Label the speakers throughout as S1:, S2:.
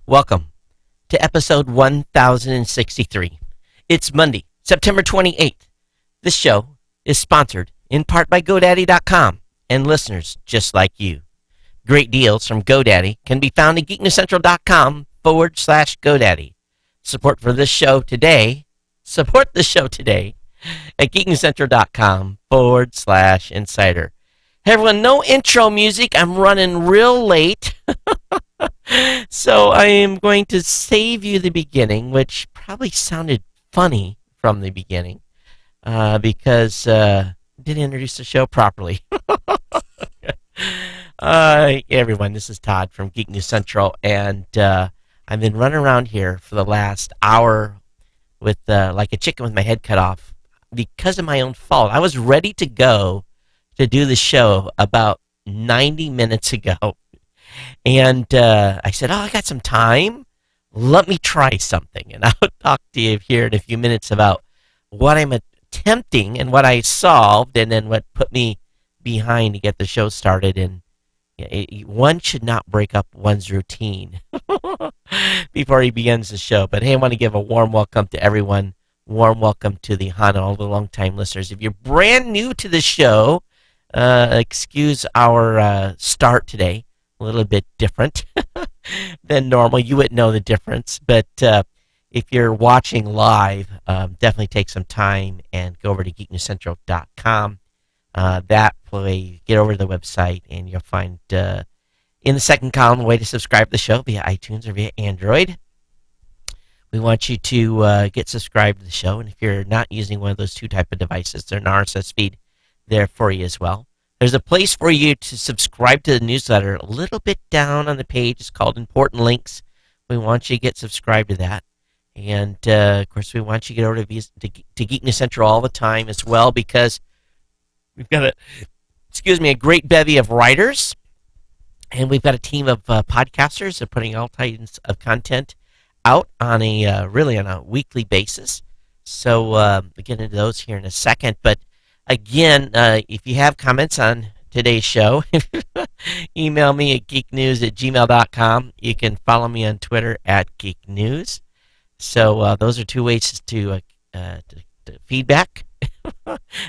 S1: Welcome to episode 1063. It's Monday, September 28th. This show is sponsored in part by GoDaddy.com and listeners just like you. Great deals from GoDaddy can be found at geeknewscentral.com/GoDaddy. Support the show today at geeknewscentral.com/insider. Hey everyone, no intro music. I'm running real late. So I am going to save you the beginning, which probably sounded funny from the beginning because I didn't introduce the show properly. Hey everyone, this is Todd from Geek News Central, and I've been running around here for the last hour with like a chicken with my head cut off because of my own fault. I was ready to go to do the show about 90 minutes ago. And I said, I got some time. Let me try something. And I'll talk to you here in a few minutes about what I'm attempting and what I solved and then what put me behind to get the show started. And one should not break up one's routine before he begins the show. But hey, I want to give a warm welcome to everyone. Warm welcome to the Hana, all the long-time listeners. If you're brand new to the show, excuse our start today. A little bit different than normal. You wouldn't know the difference. But if you're watching live, definitely take some time and go over to geeknewscentral.com. That way, get over to the website, and you'll find in the second column a way to subscribe to the show via iTunes or via Android. We want you to get subscribed to the show, and if you're not using one of those two type of devices, there's an RSS feed there for you as well. There's a place for you to subscribe to the newsletter a little bit down on the page. It's called Important Links. We want you to get subscribed to that. And, of course, we want you to get over to Geek News Central all the time as well because we've got a great bevy of writers. And we've got a team of podcasters that are putting all types of content out on a weekly basis. So we'll get into those here in a second. But again, if you have comments on today's show, email me at geeknews@gmail.com. You can follow me on Twitter at geeknews. So those are two ways to feedback.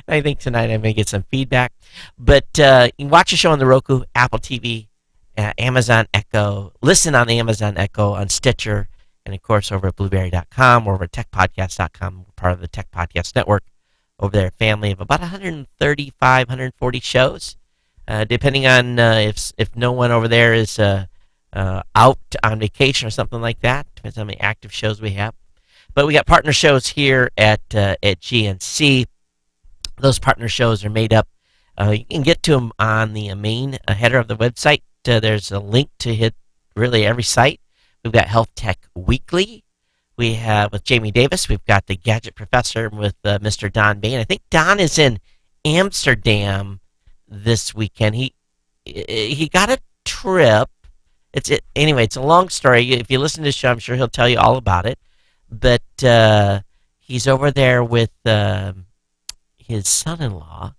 S1: I think tonight I may get some feedback. But you can watch the show on the Roku, Apple TV, Amazon Echo, listen on the Amazon Echo, on Stitcher, and of course over at blueberry.com or over at techpodcast.com, part of the Tech Podcast Network. Over there, a family of about 135, 140 shows, depending on if no one over there is out on vacation or something like that. Depends on how many active shows we have. But we got partner shows here at GNC. Those partner shows are made up. You can get to them on the main header of the website. There's a link to hit really every site. We've got Health Tech Weekly. We have with Jamie Davis. We've got the Gadget Professor with Mr. Don Bain. I think Don is in Amsterdam this weekend. He got a trip. Anyway. It's a long story. If you listen to the show, I'm sure he'll tell you all about it. But he's over there with his son-in-law.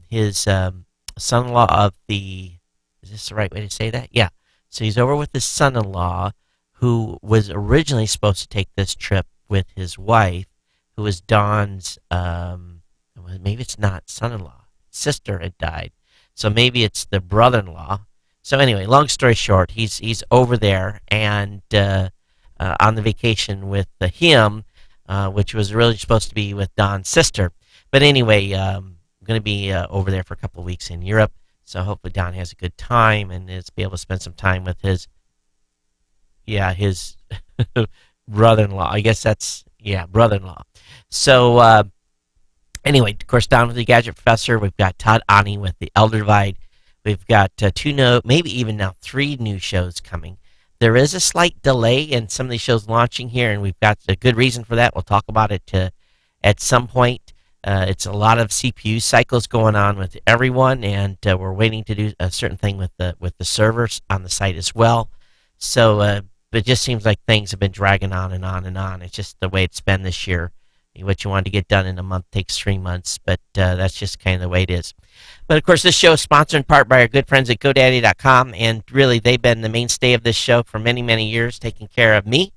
S1: His son-in-law of the. Is this the right way to say that? Yeah. So he's over with his son-in-law, who was originally supposed to take this trip with his wife, who was Don's, maybe it's not son-in-law, sister had died, so maybe it's the brother-in-law. So anyway, long story short, he's over there and on the vacation with him, which was really supposed to be with Don's sister. But anyway, I'm going to be over there for a couple of weeks in Europe, so hopefully Don has a good time and is be able to spend some time with his brother-in-law. I guess that's, brother-in-law. So, anyway, of course, Don with the Gadget Professor. We've got Todd Ani with the Elder Divide. We've got maybe even now 3 new shows coming. There is a slight delay in some of these shows launching here, and we've got a good reason for that. We'll talk about it at some point. It's a lot of CPU cycles going on with everyone, and we're waiting to do a certain thing with the servers on the site as well. So, it just seems like things have been dragging on and on and on. It's just the way it's been this year. What you wanted to get done in a month takes 3 months, but that's just kind of the way it is. But of course, this show is sponsored in part by our good friends at GoDaddy.com, and really, they've been the mainstay of this show for many, many years, taking care of me,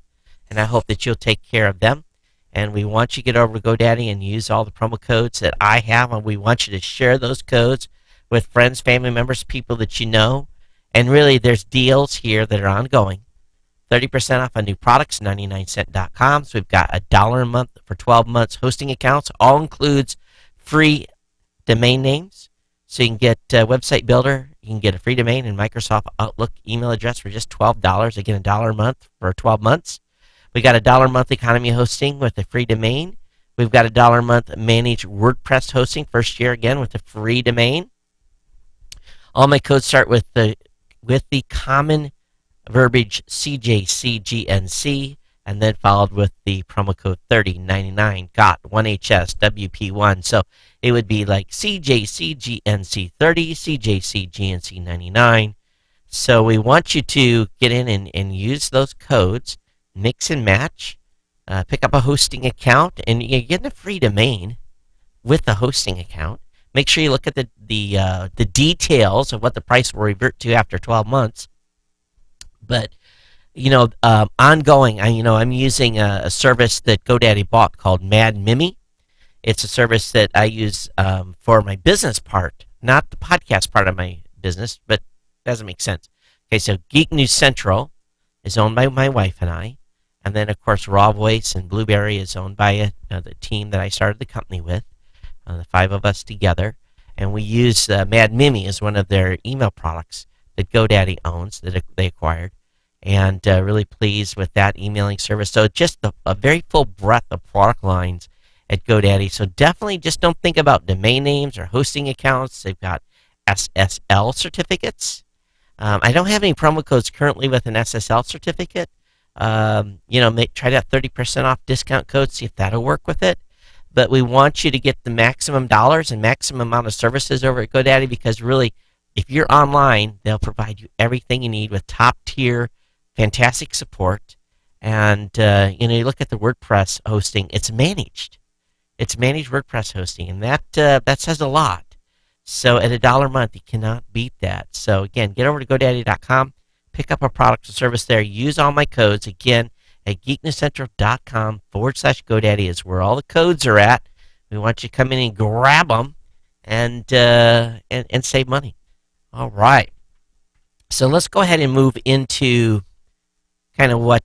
S1: and I hope that you'll take care of them. And we want you to get over to GoDaddy and use all the promo codes that I have, and we want you to share those codes with friends, family members, people that you know. And really, there's deals here that are ongoing. 30% off on new products, 99cent.com. So we've got $1 a month for 12 months hosting accounts. All includes free domain names. So you can get Website Builder. You can get a free domain and Microsoft Outlook email address for just $12. Again, $1 a month for 12 months. We got $1 a month economy hosting with a free domain. We've got $1 a month managed WordPress hosting, first year again with a free domain. All my codes start with the common verbiage CJCGNC, and then followed with the promo code 3099 GOT 1HS WP1. So it would be like CJCGNC 30, CJCGNC 99. So we want you to get in and use those codes, mix and match, pick up a hosting account, and you're getting a free domain with the hosting account. Make sure you look at the details of what the price will revert to after 12 months. But ongoing, I'm using a service that GoDaddy bought called Mad Mimi. It's a service that I use for my business part, not the podcast part of my business, but it doesn't make sense. Okay, so Geek News Central is owned by my wife and I, and then of course Raw Voice and Blueberry is owned by the team that I started the company with, the 5 of us together, and we use Mad Mimi as one of their email products that GoDaddy owns, that they acquired, and really pleased with that emailing service. So just a very full breadth of product lines at GoDaddy. So definitely just don't think about domain names or hosting accounts. They've got SSL certificates. I don't have any promo codes currently with an SSL certificate. Try that 30% off discount code, see if that'll work with it. But we want you to get the maximum dollars and maximum amount of services over at GoDaddy, because really, if you're online, they'll provide you everything you need with top-tier, fantastic support. And, you look at the WordPress hosting, it's managed. It's managed WordPress hosting, and that says a lot. So at $1 a month, you cannot beat that. So, again, get over to GoDaddy.com, pick up a product or service there, use all my codes. Again, at geeknewscentral.com/GoDaddy is where all the codes are at. We want you to come in and grab them and save money. All right. So let's go ahead and move into kind of what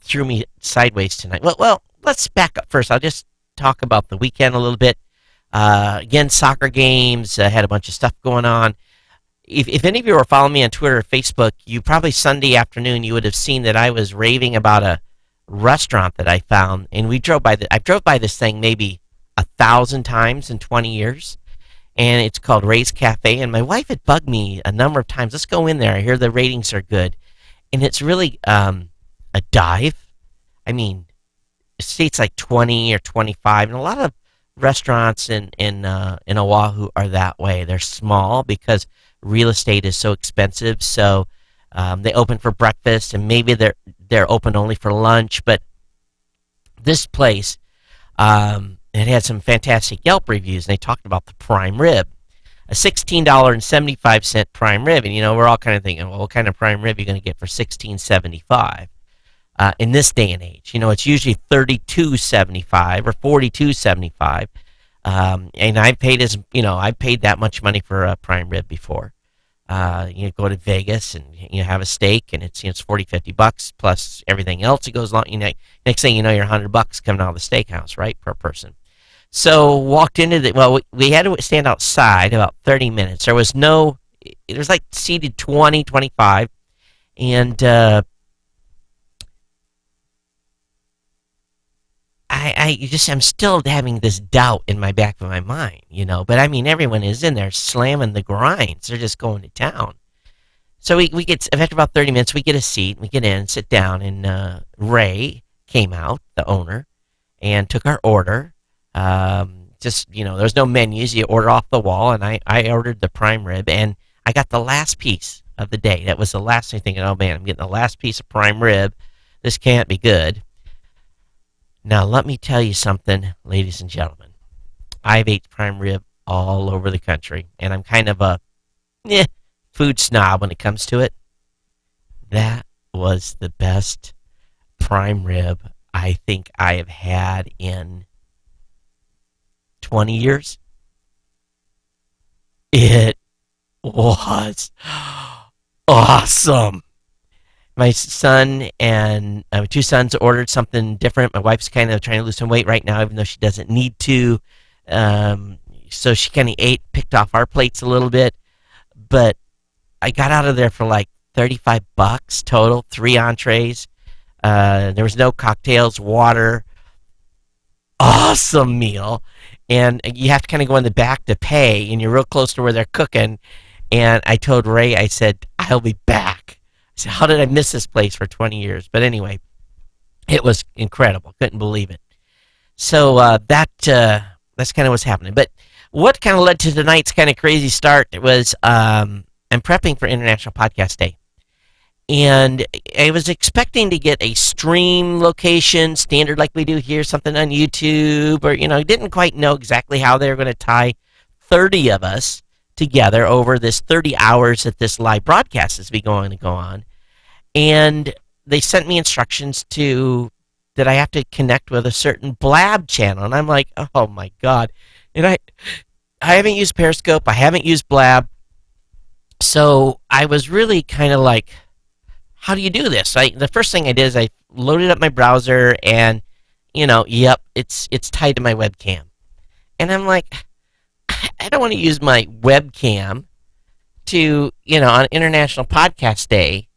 S1: threw me sideways tonight. Well, let's back up first. I'll just talk about the weekend a little bit. Again, soccer games, had a bunch of stuff going on. If any of you are following me on Twitter or Facebook, you probably Sunday afternoon you would have seen that I was raving about a restaurant that I found, and I drove by this thing maybe 1,000 times in 20 years, and it's called Ray's Cafe. And my wife had bugged me a number of times. Let's go in there. I hear the ratings are good, and it's really a dive. I mean, it states like 20 or 25, and a lot of restaurants in Oahu are that way. They're small because real estate is so expensive. So they open for breakfast, and maybe they're open only for lunch. But this place, it had some fantastic Yelp reviews, and they talked about the prime rib, a $16.75 prime rib. And we're all kind of thinking, well, what kind of prime rib are you going to get for $16.75? In this day and age, it's usually $32.75 or $42.75, and I paid that much money for a prime rib before. You go to Vegas and you have a steak, and it's $40-$50 plus everything else that goes along. Next thing you know, you're $100 coming out of the steakhouse, right, per person. So walked into we had to stand outside about 30 minutes. There was like seated 20, 25, and I'm still having this doubt in my back of my mind, but I mean, everyone is in there slamming the grinds. They're just going to town. So we get, after about 30 minutes, we get a seat, we get in, sit down, and Ray came out, the owner, and took our order. There's no menus. You order off the wall, and I ordered the prime rib, and I got the last piece of the day. That was the last thing, thinking, oh man, I'm getting the last piece of prime rib. This can't be good. Now, let me tell you something, ladies and gentlemen. I've ate prime rib all over the country, and I'm kind of a eh, food snob when it comes to it. That was the best prime rib I think I have had in 20 years. It was awesome. My son and my two sons ordered something different. My wife's kind of trying to lose some weight right now, even though she doesn't need to. Um, so she kind of picked off our plates a little bit. But I got out of there for like $35 total, three entrees. There was no cocktails, water. Awesome meal. And you have to kind of go in the back to pay, and you're real close to where they're cooking. And I told Ray, I said, I'll be back. I said, how did I miss this place for 20 years? But anyway, it was incredible. Couldn't believe it. So that's kind of what's happening. But what kind of led to tonight's kind of crazy start was I'm prepping for International Podcast Day. And I was expecting to get a stream location, standard like we do here, something on YouTube, or, didn't quite know exactly how they were going to tie 30 of us together over this 30 hours that this live broadcast is going to go on. And they sent me instructions that I have to connect with a certain Blab channel. And I'm like, oh my God. And I haven't used Periscope. I haven't used Blab. So I was really kind of like, how do you do this? The first thing I did is I loaded up my browser and, yep, it's tied to my webcam. And I'm like, I don't want to use my webcam to, on International Podcast Day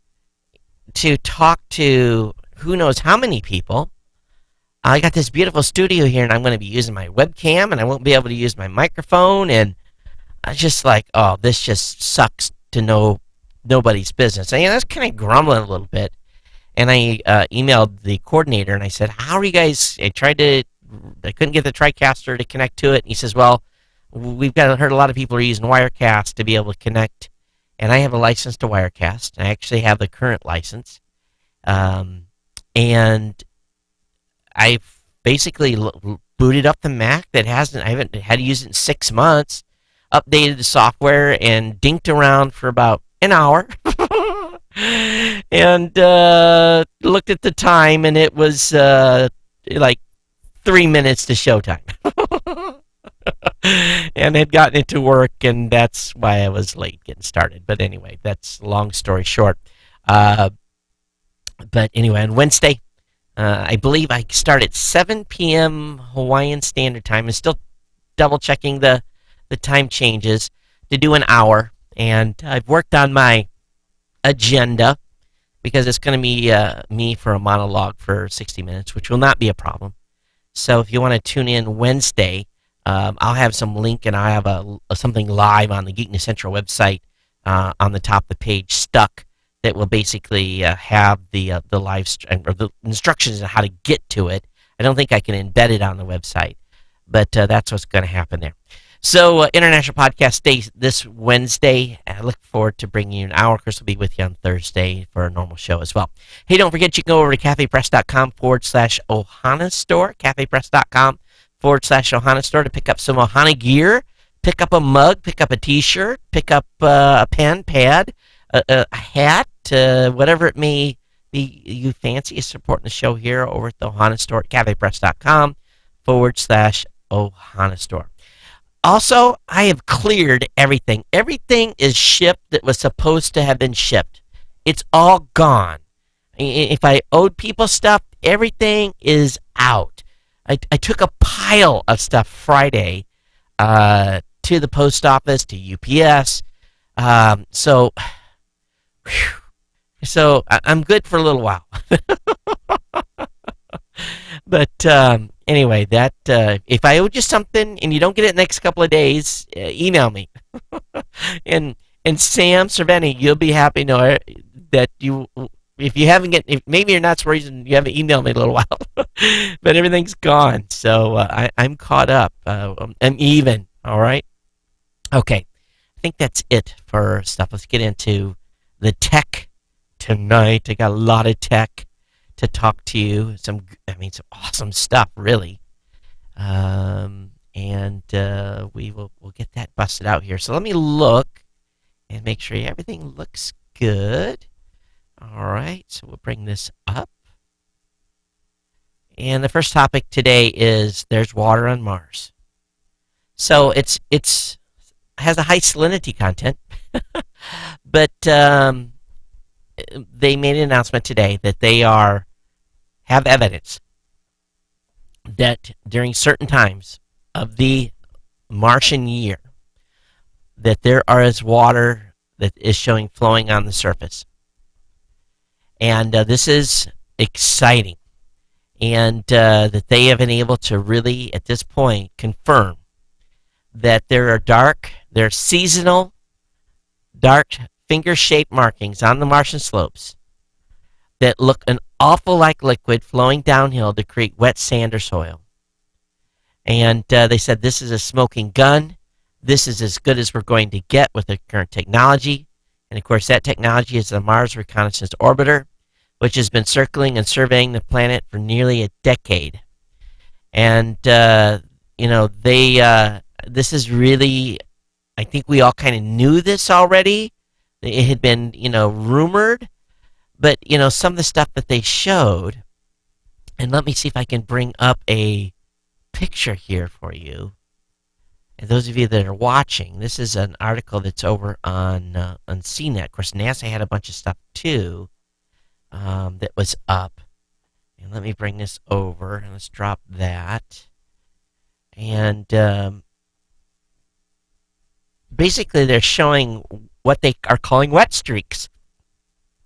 S1: to talk to who knows how many people. I got this beautiful studio here, and I'm going to be using my webcam, and I won't be able to use my microphone. And I was just like, oh, this just sucks to know nobody's business. And I was kind of grumbling a little bit. And I emailed the coordinator, and I said, how are you guys? I couldn't get the TriCaster to connect to it. And he says, well, heard a lot of people are using Wirecast to be able to connect. And I have a license to Wirecast. I actually have the current license. And I've basically booted up the Mac I haven't had to use it in 6 months, updated the software, and dinked around for about an hour. And looked at the time, and it was like 3 minutes to showtime. And had gotten it to work, and that's why I was late getting started. But anyway, that's long story short. But anyway, on Wednesday, I believe I start at 7 p.m. Hawaiian Standard Time. I'm still double checking the time changes to do an hour. And I've worked on my agenda because it's going to be me for a monologue for 60 minutes, which will not be a problem. So if you want to tune in Wednesday, I'll have some link, and I have something live on the Geek News Central website on the top of the page stuck that will basically have the live or the instructions on how to get to it. I don't think I can embed it on the website, but that's what's going to happen there. So International Podcast Day this Wednesday. I look forward to bringing you an hour. Chris will be with you on Thursday for a normal show as well. Hey, don't forget you can go over to cafepress.com/Ohana Store, cafepress.com/Ohana Store to pick up some Ohana gear, pick up a mug, pick up a t-shirt, pick up a pen, pad, a hat, whatever it may be you fancy. Is supporting the show here over at the Ohana Store at cafepress.com/Ohana Store. Also, I have cleared everything. Everything is shipped that was supposed to have been shipped. It's all gone. If I owed people stuff, everything is out. I took a pile of stuff Friday to the post office, to UPS. So I'm good for a little while. But anyway, that if I owed you something and you don't get it in the next couple of days, email me. and Sam Cerveni, you'll be happy to know that if you haven't maybe you're not reason you haven't emailed me in a little while, but everything's gone. So I'm caught up. I'm even. All right. Okay. I think that's it for stuff. Let's get into the tech tonight. I got a lot of tech to talk to you. Some awesome stuff, really. And we'll get that busted out here. So let me look and make sure everything looks good. All right, so we'll bring this up. And the first topic today is there's water on Mars. So it's has a high salinity content, but they made an announcement today that they have evidence that during certain times of the Martian year that there is water that is showing flowing on the surface. And this is exciting. And that they have been able to really, at this point, confirm that there are seasonal, dark, finger-shaped markings on the Martian slopes that look an awful like liquid flowing downhill to create wet sand or soil. And they said this is a smoking gun. This is as good as we're going to get with the current technology. And of course, that technology is the Mars Reconnaissance Orbiter, which has been circling and surveying the planet for nearly a decade. And, this is really, I think we all kind of knew this already. It had been, rumored. But, some of the stuff that they showed, and let me see if I can bring up a picture here for you. And those of you that are watching, this is an article that's over on CNET. Of course, NASA had a bunch of stuff too that was up. And let me bring this over, and let's drop that. And basically, they're showing what they are calling wet streaks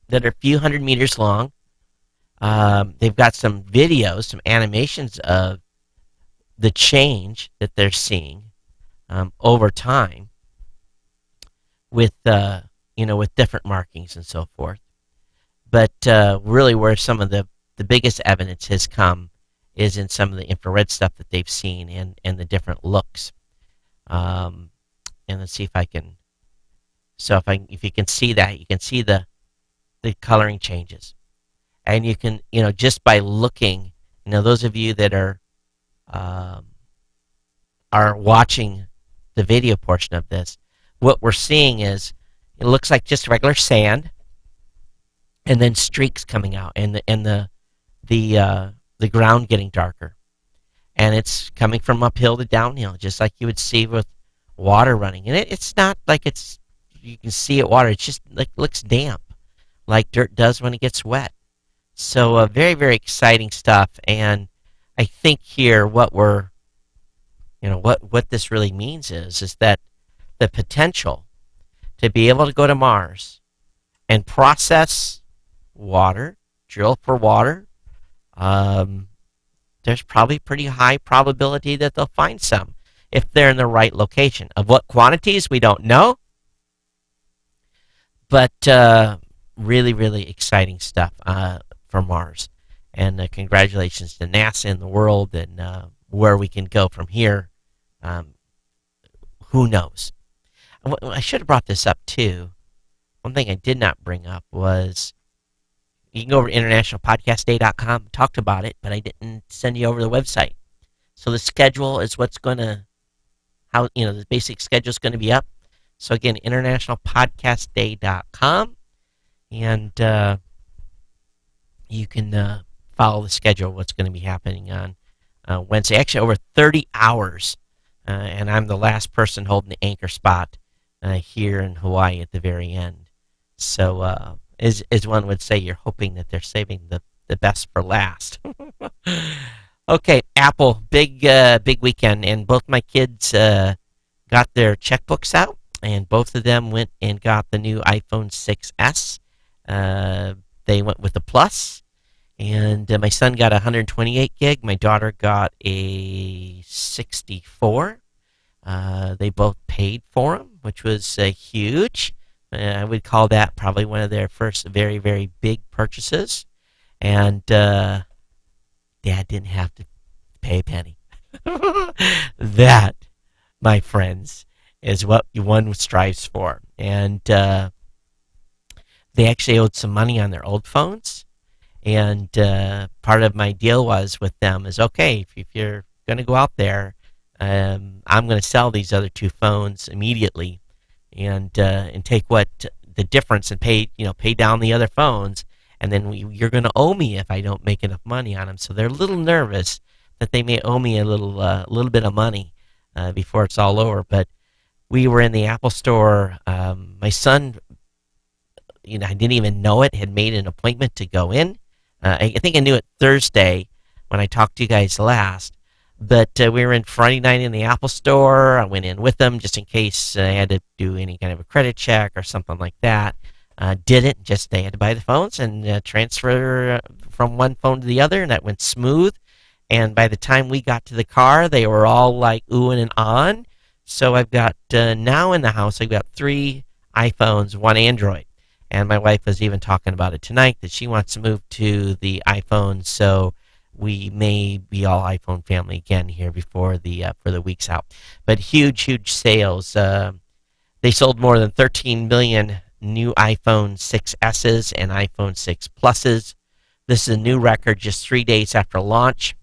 S1: that are a few hundred meters long. They've got some videos, some animations of the change that they're seeing over time with with different markings and so forth. But really, where some of the biggest evidence has come is in some of the infrared stuff that they've seen and the different looks. And let's see if I can. So if you can see that, you can see the coloring changes, and you can just by looking, those of you that are watching the video portion of this, what we're seeing is it looks like just regular sand, and then streaks coming out, and the ground getting darker, and it's coming from uphill to downhill, just like you would see with water running. And it's not like you can see it water. It's just like looks damp, like dirt does when it gets wet. So very, very exciting stuff. And I think here what this really means is that the potential to be able to go to Mars and process water, drill for water, there's probably pretty high probability that they'll find some if they're in the right location. Of what quantities, we don't know. But really, really exciting stuff for Mars. And congratulations to NASA and the world, and where we can go from here. Who knows? I should have brought this up too. One thing I did not bring up was you can go over to internationalpodcastday.com, talked about it, but I didn't send you over to the website. So the schedule is the basic schedule is going to be up. So again, internationalpodcastday.com, and you can follow the schedule, what's going to be happening on Wednesday. Actually, over 30 hours, and I'm the last person holding the anchor spot here in Hawaii at the very end. So as one would say, you're hoping that they're saving the best for last. Okay, Apple, big weekend, and both my kids got their checkbooks out, and both of them went and got the new iPhone 6s. They went with the Plus, and my son got a 128 gig. My daughter got a 64. They both paid for them, which was huge. I would call that probably one of their first very, very big purchases. And Dad didn't have to pay a penny. That, my friends, is what one strives for. And they actually owed some money on their old phones. And part of my deal was with them is okay, if you're going to go out there, I'm going to sell these other two phones immediately, and take what the difference and pay down the other phones, and then you're going to owe me if I don't make enough money on them. So they're a little nervous that they may owe me a little bit of money before it's all over. But we were in the Apple store. My son, I didn't even know it, had made an appointment to go in. I think I knew it Thursday when I talked to you guys last. But we were in Friday night in the Apple store. I went in with them just in case I had to do any kind of a credit check or something like that. Didn't. Just they had to buy the phones and transfer from one phone to the other, and that went smooth. And by the time we got to the car, they were all like oohing and on. So I've got now in the house, I've got 3 iPhones, 1 Android. And my wife was even talking about it tonight that she wants to move to the iPhone, so we may be all iPhone family again here before the week's out. But huge, huge sales. They sold more than 13 million new iPhone 6s's and iPhone 6 Pluses. This is a new record just 3 days after launch.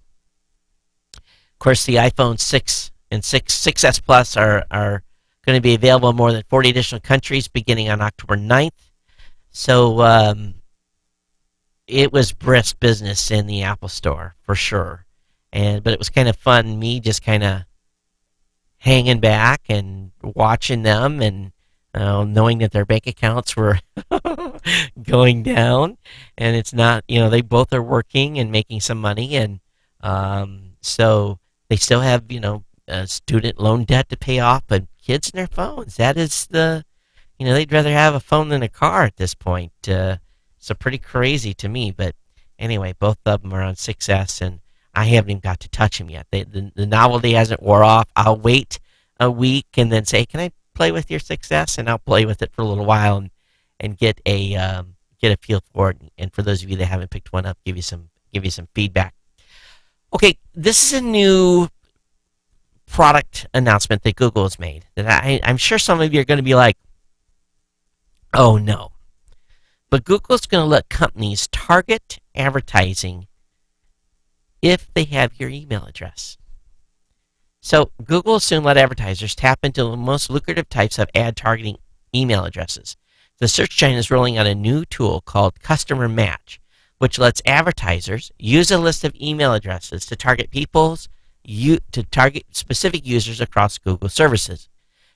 S1: Of course, the iPhone 6 and 6S Plus are going to be available in more than 40 additional countries beginning on October 9th. So it was brisk business in the Apple Store for sure, but it was kind of fun. Me just kind of hanging back and watching them, and knowing that their bank accounts were going down, and it's not. They both are working and making some money, and so they still have student loan debt to pay off, but kids and their phones. That is they'd rather have a phone than a car at this point. So pretty crazy to me. But anyway, both of them are on 6S, and I haven't even got to touch them yet. The novelty hasn't wore off. I'll wait a week and then say, "Can I play with your 6S?" And I'll play with it for a little while and get a feel for it. And for those of you that haven't picked one up, give you some feedback. Okay, this is a new product announcement that Google has made that I'm sure some of you are going to be like, "Oh no." But Google's going to let companies target advertising if they have your email address. So Google will soon let advertisers tap into the most lucrative types of ad targeting email addresses. The search giant is rolling out a new tool called Customer Match, which lets advertisers use a list of email addresses to target specific users across Google services.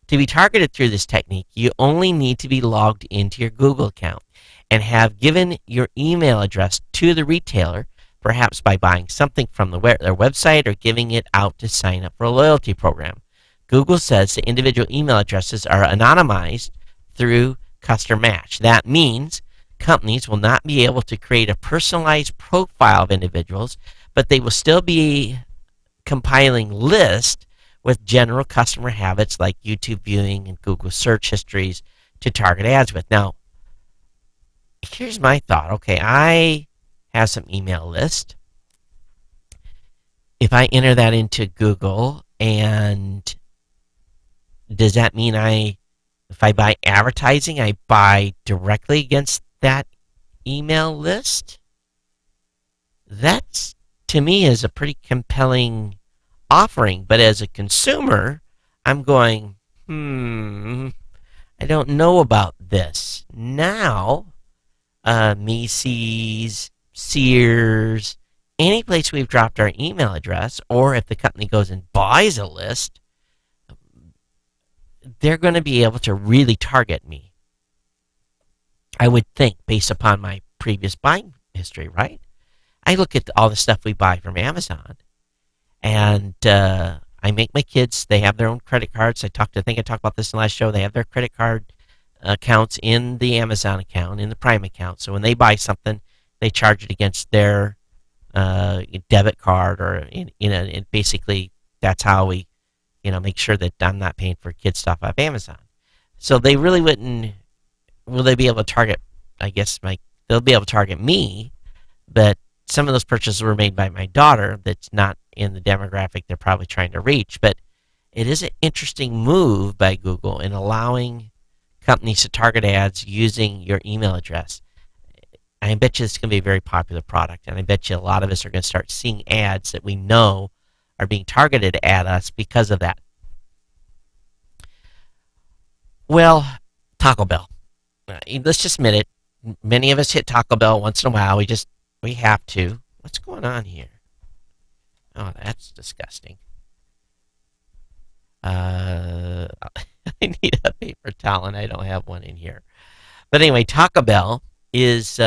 S1: To be targeted through this technique, you only need to be logged into your Google account and have given your email address to the retailer, perhaps by buying something from their website or giving it out to sign up for a loyalty program. Google says the individual email addresses are anonymized through Customer Match. That means companies will not be able to create a personalized profile of individuals, but they will still be compiling lists with general customer habits like YouTube viewing and Google search histories to target ads with. Now, here's my thought. Okay, I have some email list. If I enter that into Google, and does that mean if I buy advertising, I buy directly against that email list? That's, to me, is a pretty compelling offering. But as a consumer, I'm going, I don't know about this. Now, Macy's, Sears, any place we've dropped our email address, or if the company goes and buys a list, they're going to be able to really target me. I would think, based upon my previous buying history, right? I look at all the stuff we buy from Amazon, and I make my kids, they have their own credit cards. I think I talked about this in the last show. They have their credit card accounts in the Amazon account, in the Prime account. So when they buy something, they charge it against their debit card, or basically that's how we make sure that I'm not paying for kid stuff off Amazon. So they really wouldn't. Will they be able to target? I guess they'll be able to target me, but some of those purchases were made by my daughter. That's not in the demographic they're probably trying to reach. But it is an interesting move by Google in allowing companies to target ads using your email address. I bet you it's going to be a very popular product, and I bet you a lot of us are going to start seeing ads that we know are being targeted at us because of that. Well, Taco Bell. Let's just admit it. Many of us hit Taco Bell once in a while. We have to. What's going on here? Oh, that's disgusting. I need a paper towel, and I don't have one in here. But anyway, Taco Bell is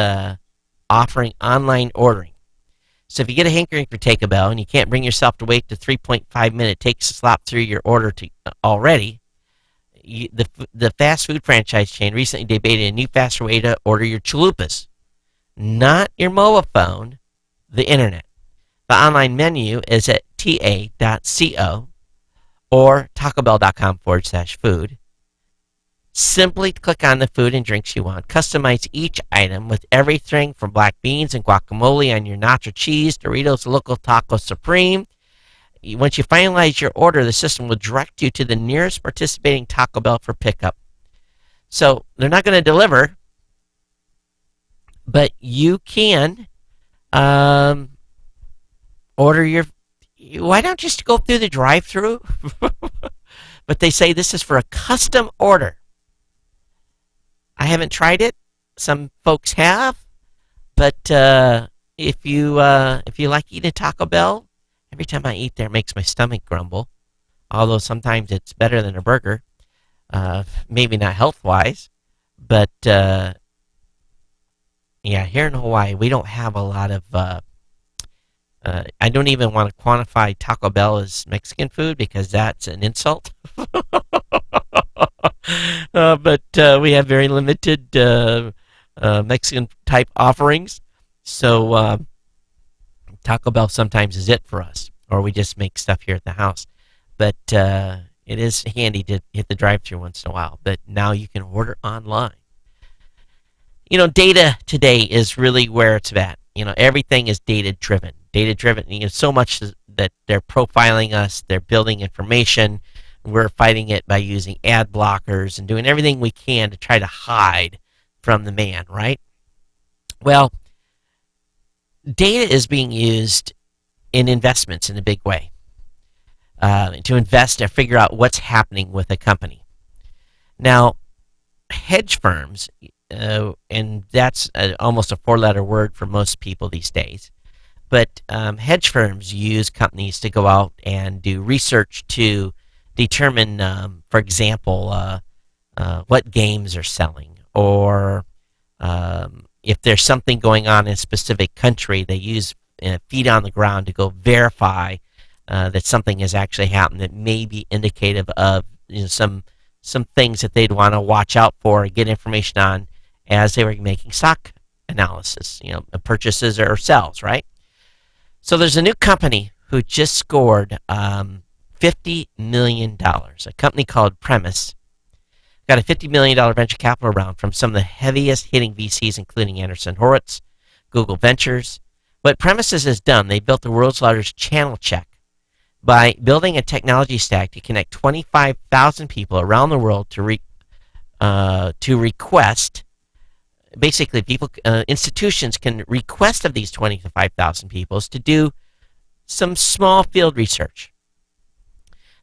S1: offering online ordering. So if you get a hankering for Taco Bell and you can't bring yourself to wait the 3.5 minute takes to slop through your order already, the fast food franchise chain recently debated a new faster way to order your chalupas. Not your mobile phone, the internet. The online menu is at ta.co or tacobell.com/food. Simply click on the food and drinks you want. Customize each item with everything from black beans and guacamole on your nacho cheese, Doritos Local Taco Supreme. Once you finalize your order, the system will direct you to the nearest participating Taco Bell for pickup. So they're not going to deliver, but you can order your. Why don't you just go through the drive-through? But they say this is for a custom order. I haven't tried it. Some folks have, but if you like eating Taco Bell, every time I eat there, it makes my stomach grumble. Although sometimes it's better than a burger, maybe not health-wise, but yeah, here in Hawaii we don't have a lot of. I don't even want to quantify Taco Bell as Mexican food because that's an insult. But we have very limited Mexican type offerings, so Taco Bell sometimes is it for us, or we just make stuff here at the house. But it is handy to hit the drive-thru once in a while. But now you can order online. Data today is really where it's at. Everything is data-driven. Data-driven, so much that they're profiling us, they're building information. We're fighting it by using ad blockers and doing everything we can to try to hide from the man, right? Well, data is being used in investments in a big way to invest and figure out what's happening with a company. Now, hedge firms, and that's almost a four-letter word for most people these days, but hedge firms use companies to go out and do research to determine, for example, what games are selling, or if there's something going on in a specific country, they use feet on the ground to go verify that something has actually happened that may be indicative of some things that they'd want to watch out for and get information on as they were making stock analysis, purchases or sells, right? So there's a new company who just scored $50 million. A company called Premise got a $50 million venture capital round from some of the heaviest hitting VCs, including Anderson Horowitz, Google Ventures. What Premises has done, they built the world's largest channel check by building a technology stack to connect 25,000 people around the world to request. Basically, institutions can request of these 25,000 people to do some small field research.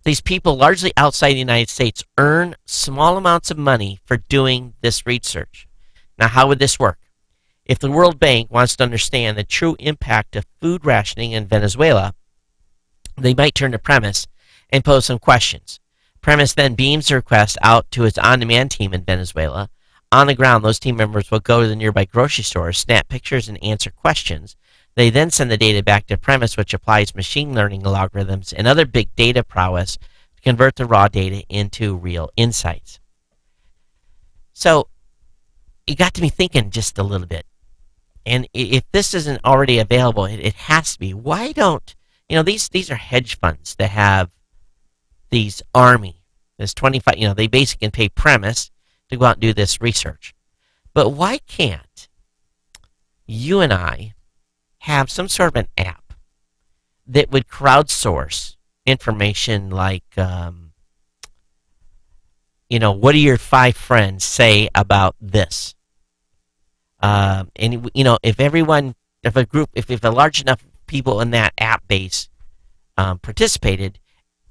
S1: These people, largely outside the United States, earn small amounts of money for doing this research. Now, how would this work? If the World Bank wants to understand the true impact of food rationing in Venezuela, they might turn to Premise and pose some questions. Premise then beams the request out to its on-demand team in Venezuela. On the ground, those team members will go to the nearby grocery stores, snap pictures, and answer questions. They then send the data back to Premise, which applies machine learning algorithms and other big data prowess to convert the raw data into real insights. So it got to me thinking just a little bit. And if this isn't already available, it has to be. Why don't, these are hedge funds that have these army, this 25, they basically can pay Premise to go out and do this research. But why can't you and I have some sort of an app that would crowdsource information like, what do your 5 friends say about this? And you know, if everyone, if a group, if a large enough people in that app base participated,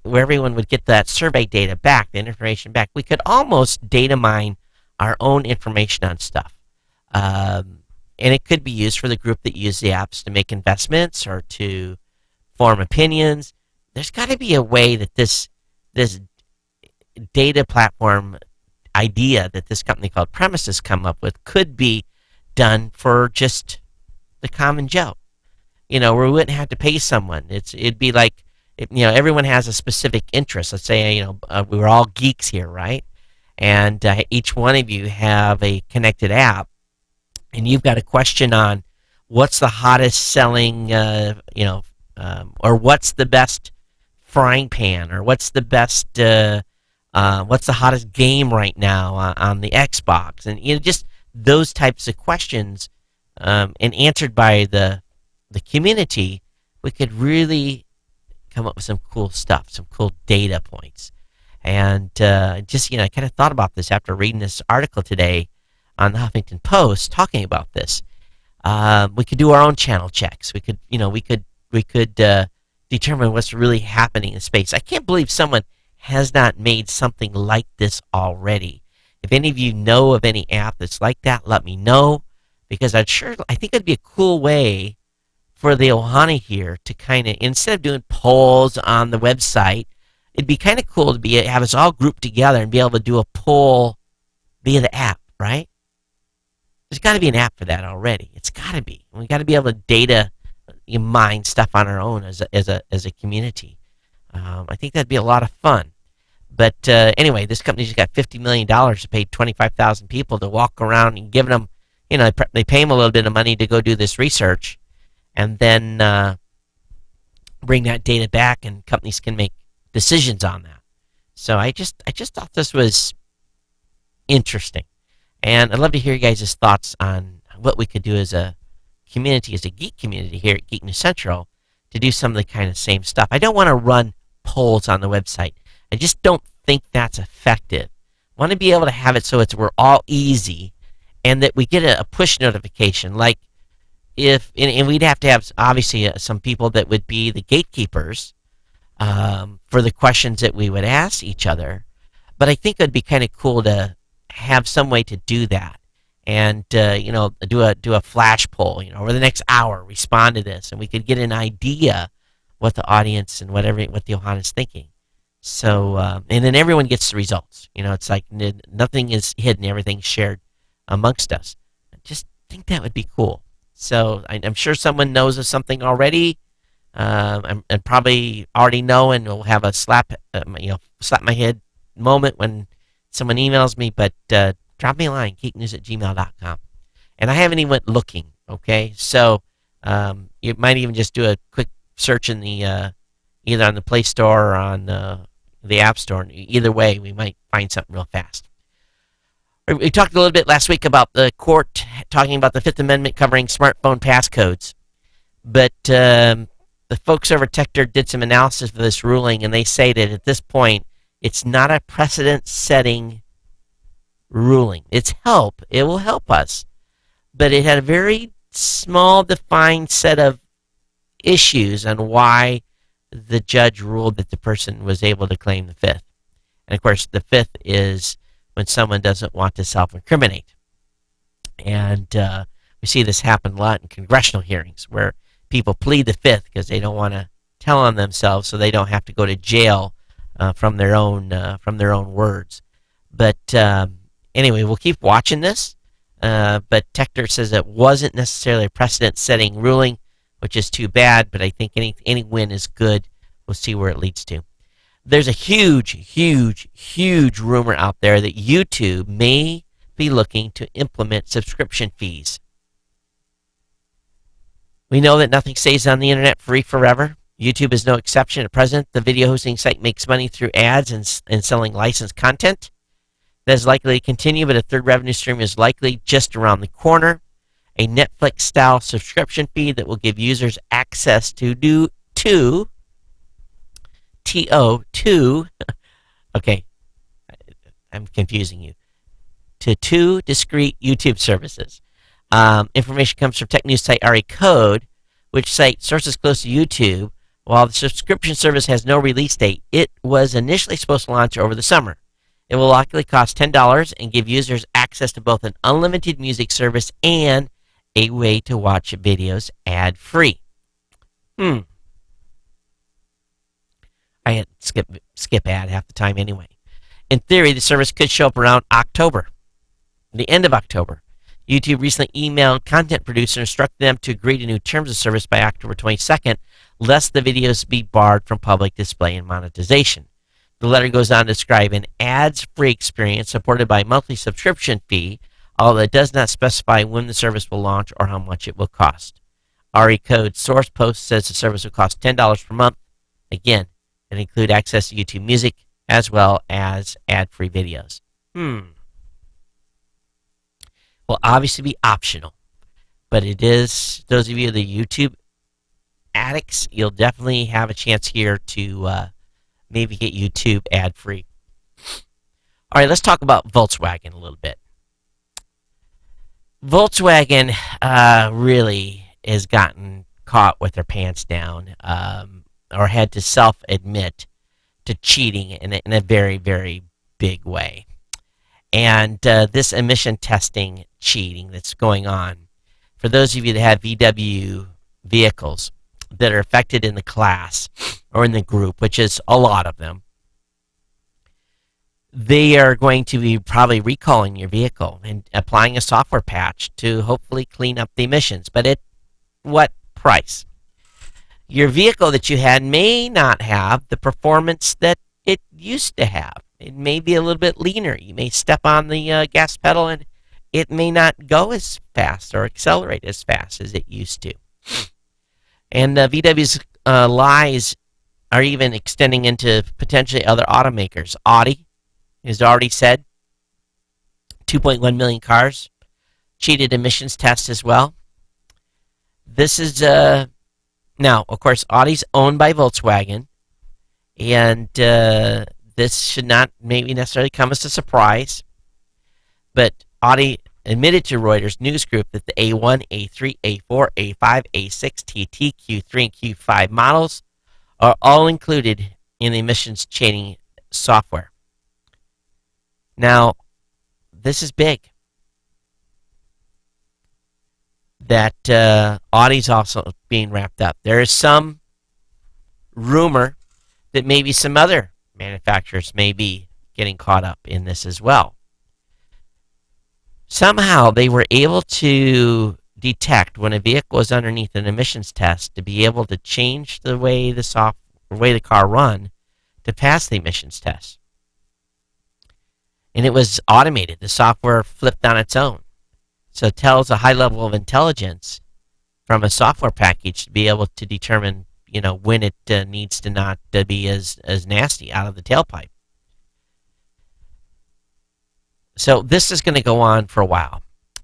S1: where everyone would get that survey data back, the information back, we could almost data mine our own information on stuff. And it could be used for the group that use the apps to make investments or to form opinions. There's got to be a way that this data platform idea that this company called Premises come up with could be done for just the common Joe. You know, where we wouldn't have to pay someone. It'd be like, you know, everyone has a specific interest. Let's say, you know, we were all geeks here, right? And each one of you have a connected app, and you've got a question on what's the hottest selling, or what's the best frying pan, or what's the hottest game right now on the Xbox, and you know, just those types of questions, and answered by the community, we could really come up with some cool stuff, some cool data points. And just, you know, I kind of thought about this after reading this article today on the Huffington Post talking about this. We could do our own channel checks. We could, you know, we could determine what's really happening in space. I can't believe someone has not made something like this already. If any of you know of any app that's like that, let me know, because I think it'd be a cool way for the Ohana here to kind of, instead of doing polls on the website, it'd be kind of cool to have us all grouped together and be able to do a poll via the app, right? There's got to be an app for that already. It's got to be. We got to be able to data mine stuff on our own as a community. I think that'd be a lot of fun. But anyway, this company's got $50 million to pay 25,000 people to walk around and giving them, you know, they pay them a little bit of money to go do this research, and then bring that data back, and companies can make decisions on that. So I just thought this was interesting, and I'd love to hear you guys' thoughts on what we could do as a community, as a geek community here at Geek News Central, to do some of the kind of same stuff. I don't want to run polls on the website. I just don't think that's effective. I want to be able to have it so we're all easy, and that we get a push notification. Like and we'd have to have obviously some people that would be the gatekeepers for the questions that we would ask each other. But I think it'd be kind of cool to have some way to do that, and you know, do a flash poll, you know, over the next hour, respond to this, and we could get an idea what the audience and what the Ohana's thinking. So and then everyone gets the results. You know, it's like nothing is hidden; everything's shared amongst us. I just think that would be cool. So I'm sure someone knows of something already, and probably already know, and will have a slap my head moment when someone emails me. But drop me a line, geeknews@gmail.com. And I haven't even went looking. Okay, so you might even just do a quick search in the either on the Play Store or on the App Store. Either way, we might find something real fast. We talked a little bit last week about the court talking about the Fifth Amendment covering smartphone passcodes. But the folks over at TechDirt did some analysis of this ruling, and they say that at this point, it's not a precedent-setting ruling. It will help us. But it had a very small, defined set of issues on why the judge ruled that the person was able to claim the Fifth. And of course, the Fifth is when someone doesn't want to self-incriminate. And we see this happen a lot in congressional hearings, where people plead the Fifth because they don't want to tell on themselves, so they don't have to go to jail from their own words. But anyway, we'll keep watching this. But TechDirt says it wasn't necessarily a precedent-setting ruling, which is too bad. But I think any win is good. We'll see where it leads to. There's a huge, huge, huge rumor out there that YouTube may be looking to implement subscription fees. We know that nothing stays on the internet free forever. YouTube is no exception. At present, the video hosting site makes money through ads and selling licensed content. That is likely to continue, but a third revenue stream is likely just around the corner. A Netflix-style subscription fee that will give users access to okay, I'm confusing you, to two discrete YouTube services. Information comes from tech news site RE Code, which cites sources close to YouTube. While the subscription service has no release date, it was initially supposed to launch over the summer. It will likely cost $10 and give users access to both an unlimited music service and a way to watch videos ad-free. I had skip ad half the time anyway. In theory, the service could show up around October, the end of October. YouTube recently emailed content producers and instructed them to agree to new terms of service by October 22nd, lest the videos be barred from public display and monetization. The letter goes on to describe an ads-free experience supported by a monthly subscription fee, although it does not specify when the service will launch or how much it will cost. RE Code source post says the service will cost $10 per month. Again, it includes access to YouTube Music as well as ad-free videos. Will obviously be optional, but it is, those of you, the YouTube addicts, you'll definitely have a chance here to maybe get YouTube ad-free. All right, let's talk about Volkswagen a little bit. Volkswagen really has gotten caught with their pants down, or had to self-admit to cheating in a very, very big way. And this emission testing cheating that's going on, for those of you that have VW vehicles that are affected in the class or in the group, which is a lot of them, they are going to be probably recalling your vehicle and applying a software patch to hopefully clean up the emissions. But at what price? Your vehicle that you had may not have the performance that it used to have. It may be a little bit leaner. You may step on the gas pedal and it may not go as fast or accelerate as fast as it used to. And VW's lies are even extending into potentially other automakers. Audi has already said 2.1 million cars cheated emissions tests as well. This is now, of course, Audi's owned by Volkswagen, and this should not maybe necessarily come as a surprise, but Audi admitted to Reuters News Group that the A1, A3, A4, A5, A6, TT, Q3, and Q5 models are all included in the emissions cheating software. Now, this is big. That Audi's also being wrapped up. There is some rumor that maybe some other manufacturers may be getting caught up in this as well. Somehow they were able to detect when a vehicle is underneath an emissions test to be able to change the way the car run to pass the emissions test. And it was automated. The software flipped on its own. So it tells a high level of intelligence from a software package to be able to determine, when it needs to not be as nasty out of the tailpipe. So this is going to go on for a while.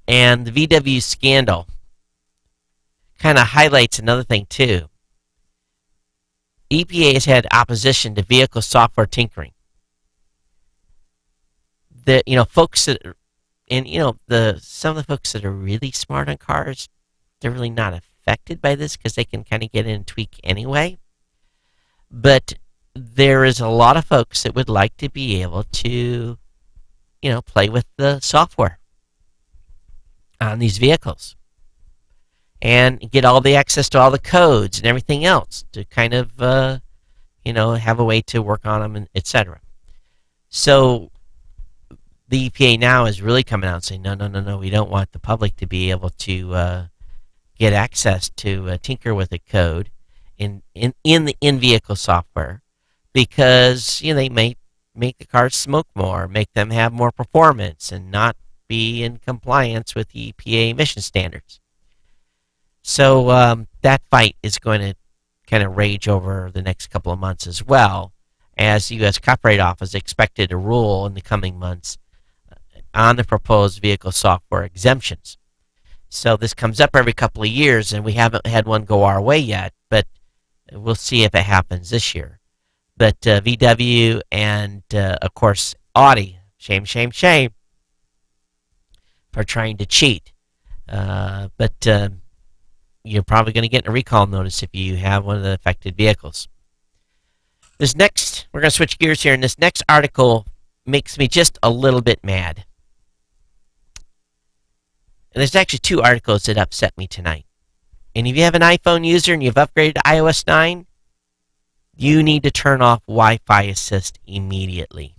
S1: And the VW scandal kind of highlights another thing too. EPA has had opposition to vehicle software tinkering. Folks that, some of the folks that are really smart on cars, they're really not affected by this because they can kind of get in and tweak anyway. But there is a lot of folks that would like to be able to, play with the software on these vehicles and get all the access to all the codes and everything else to kind of, have a way to work on them, and etc. So the EPA now is really coming out and saying, no, we don't want the public to be able to get access to tinker with the code in the in-vehicle software because they may make the cars smoke more, make them have more performance, and not be in compliance with the EPA emission standards. So that fight is going to kind of rage over the next couple of months as well, as the U.S. Copyright Office is expected to rule in the coming months on the proposed vehicle software exemptions. So this comes up every couple of years, and we haven't had one go our way yet, but we'll see if it happens this year. But VW and, of course, Audi, shame, for trying to cheat. But you're probably going to get a recall notice if you have one of the affected vehicles. We're going to switch gears here, and this next article makes me just a little bit mad. And there's actually two articles that upset me tonight. And if you have an iPhone user and you've upgraded to iOS 9, you need to turn off Wi-Fi Assist immediately.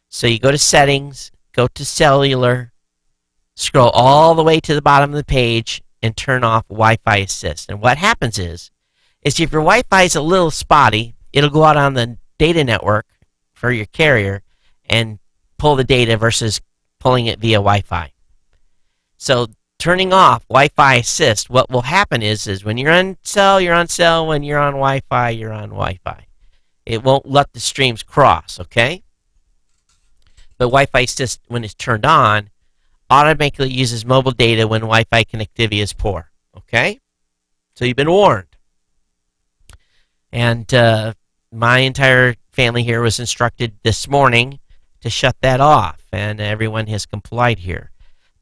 S1: So you go to Settings, go to Cellular, scroll all the way to the bottom of the page, and turn off Wi-Fi Assist. And what happens is if your Wi-Fi is a little spotty, it'll go out on the data network for your carrier and pull the data versus pulling it via Wi-Fi. So turning off Wi-Fi Assist, what will happen is when you're on cell, you're on cell. When you're on Wi-Fi, you're on Wi-Fi. It won't let the streams cross, okay? But Wi-Fi Assist, when it's turned on, automatically uses mobile data when Wi-Fi connectivity is poor, okay? So you've been warned. And my entire family here was instructed this morning to shut that off, and everyone has complied here.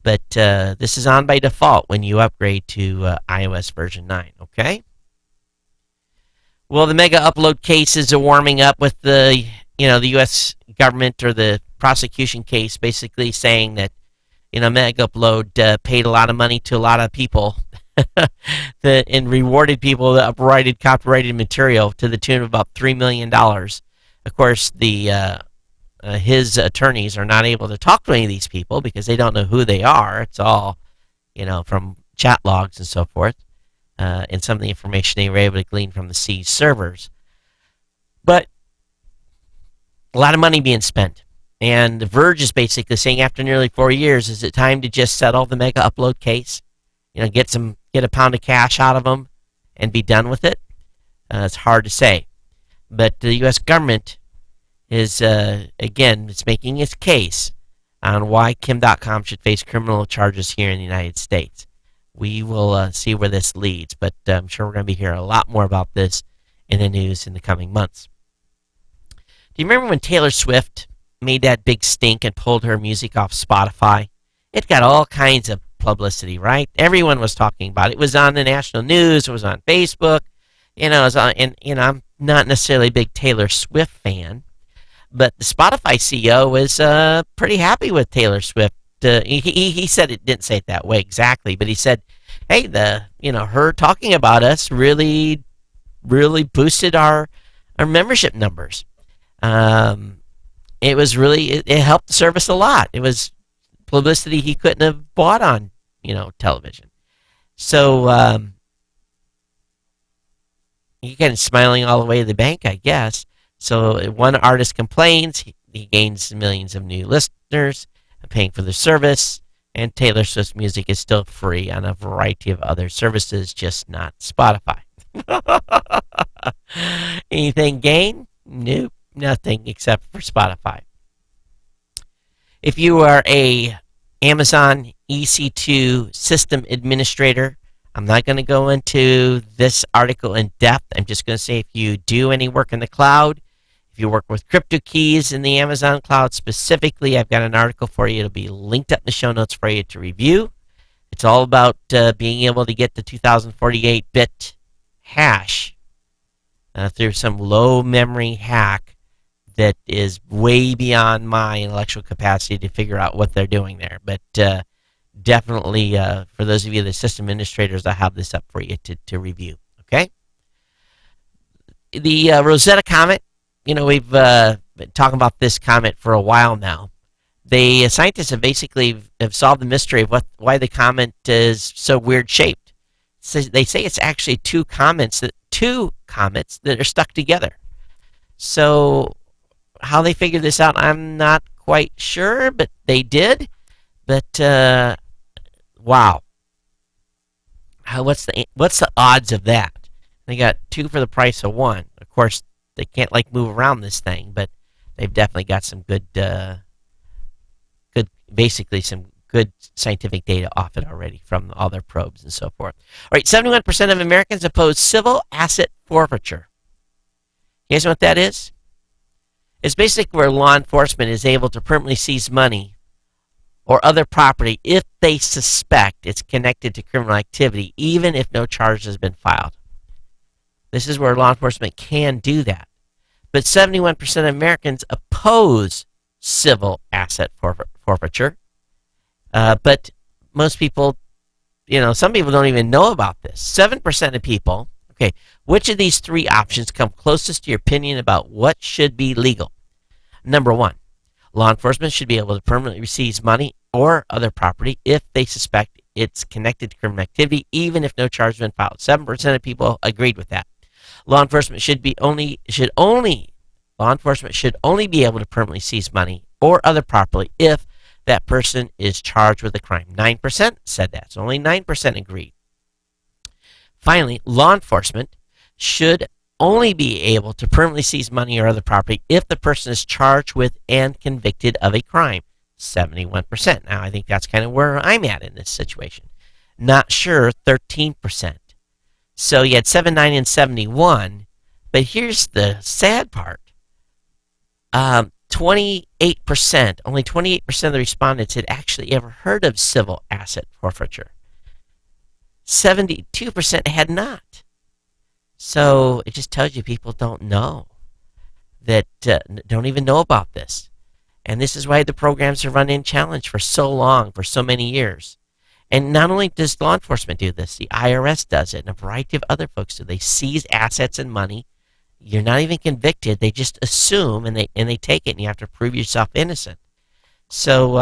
S1: But this is on by default when you upgrade to iOS version 9, okay? Well, the mega upload cases are warming up with the U.S. government or the prosecution case basically saying that, mega upload paid a lot of money to a lot of people and rewarded people that uprighted copyrighted material to the tune of about $3 million. Of course, his attorneys are not able to talk to any of these people because they don't know who they are. It's all, from chat logs and so forth, and some of the information they were able to glean from the seized servers. But a lot of money being spent. And The Verge is basically saying after nearly 4 years, is it time to just settle the mega upload case? Get a pound of cash out of them and be done with it? It's hard to say. But the U.S. government is, again, it's making its case on why Kim.com should face criminal charges here in the United States. We will see where this leads, but I'm sure we're going to be hearing a lot more about this in the news in the coming months. Do you remember when Taylor Swift made that big stink and pulled her music off Spotify? It got all kinds of publicity, right? Everyone was talking about it. It was on the national news. It was on Facebook. It was on, and I'm not necessarily a big Taylor Swift fan, but the Spotify CEO was pretty happy with Taylor Swift. He said it didn't say it that way exactly, but he said, "Hey, her talking about us really boosted our membership numbers. It helped the service a lot. It was publicity he couldn't have bought on television." So he kind of smiling all the way to the bank, I guess. So one artist complains, he gains millions of new listeners, paying for the service, and Taylor Swift's music is still free on a variety of other services, just not Spotify. Anything gained? Nope, nothing except for Spotify. If you are a Amazon EC2 system administrator, I'm not going to go into this article in depth. I'm just going to say if you do any work in the cloud, if you work with crypto keys in the Amazon cloud specifically, I've got an article for you. It'll be linked up in the show notes for you to review. It's all about being able to get the 2048-bit hash through some low memory hack that is way beyond my intellectual capacity to figure out what they're doing there. But definitely, for those of you that are system administrators, I have this up for you to review. Okay? The Rosetta Comet, we've been talking about this comet for a while now. The scientists have solved the mystery of why the comet is so weird shaped. So they say it's actually two comets that are stuck together. So how they figured this out, I'm not quite sure, but they did. But wow, what's the odds of that? They got two for the price of one. Of course, they can't move around this thing, but they've definitely got some basically some good scientific data off it already from all their probes and so forth. All right, 71% of Americans oppose civil asset forfeiture. You guys know what that is? It's basically where law enforcement is able to permanently seize money or other property if they suspect it's connected to criminal activity, even if no charge has been filed. This is where law enforcement can do that. But 71% of Americans oppose civil asset forfeiture. But most people, some people don't even know about this. 7% of people, okay, which of these three options come closest to your opinion about what should be legal? Number one, law enforcement should be able to permanently seize money or other property if they suspect it's connected to criminal activity, even if no charge has been filed. 7% of people agreed with that. Law enforcement should only be able to permanently seize money or other property if that person is charged with a crime. 9% said that, so only 9% agreed. Finally, law enforcement should only be able to permanently seize money or other property if the person is charged with and convicted of a crime. 71%. Now, I think that's kind of where I'm at in this situation. Not sure, 13%. So you had 79 and 71, but here's the sad part. 28%, only 28% of the respondents had actually ever heard of civil asset forfeiture. 72% had not. So it just tells you people don't know, that don't even know about this. And this is why the programs have run in challenge for so long, for so many years. And not only does law enforcement do this, the IRS does it, and a variety of other folks do. They seize assets and money. You're not even convicted. They just assume, and they take it, and you have to prove yourself innocent. So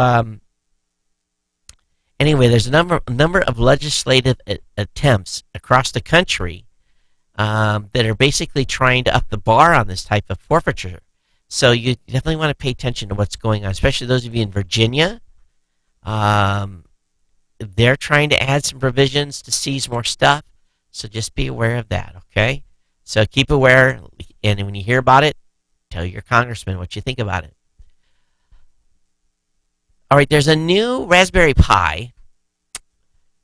S1: anyway, there's a number of legislative attempts across the country that are basically trying to up the bar on this type of forfeiture. So you definitely want to pay attention to what's going on, especially those of you in Virginia. They're trying to add some provisions to seize more stuff, so just be aware of that, okay? So keep aware, and when you hear about it, tell your congressman what you think about it. All right, there's a new Raspberry Pi.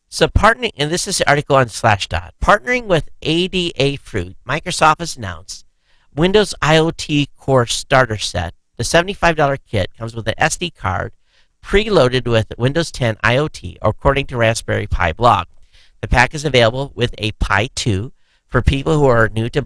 S1: So partnering, and this is the article on Slashdot, partnering with ADA Fruit, Microsoft has announced Windows IoT Core Starter Set. The $75 kit comes with an SD card preloaded with Windows 10 IoT, according to Raspberry Pi blog. The pack is available with a Pi 2 for people who are new to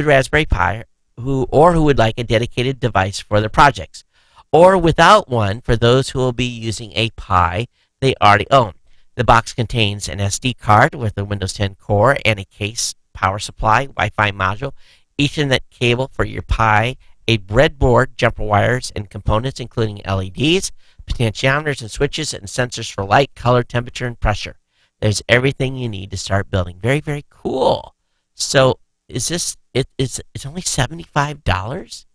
S1: Raspberry Pi, who would like a dedicated device for their projects, or without one for those who will be using a Pi they already own. The box contains an SD card with a Windows 10 core and a case, power supply, Wi-Fi module, Ethernet cable for your Pi, a breadboard, jumper wires, and components including LEDs, potentiometers and switches, and sensors for light, color, temperature, and pressure. There's everything you need to start building. Very, very cool. So it's only $75?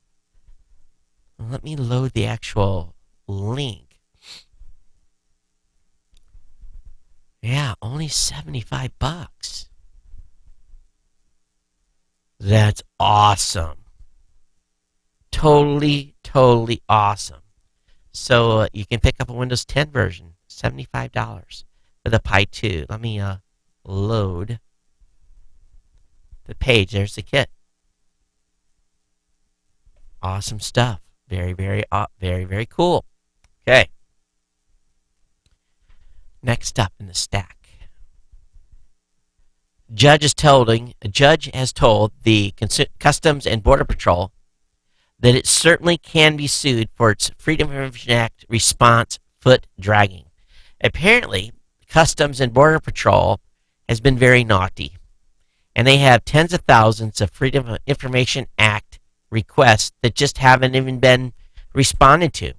S1: Let me load the actual link. Yeah, only $75. That's awesome. Totally, totally awesome. So you can pick up a Windows 10 version, $75 with a Pi 2. Let me load the page. There's the kit. Awesome stuff. Very, very, very, very cool. Okay. Next up in the stack. A judge has told the Customs and Border Patrol that it certainly can be sued for its Freedom of Information Act response foot dragging. Apparently, Customs and Border Patrol has been very naughty, and they have tens of thousands of Freedom of Information Act requests that just haven't even been responded to.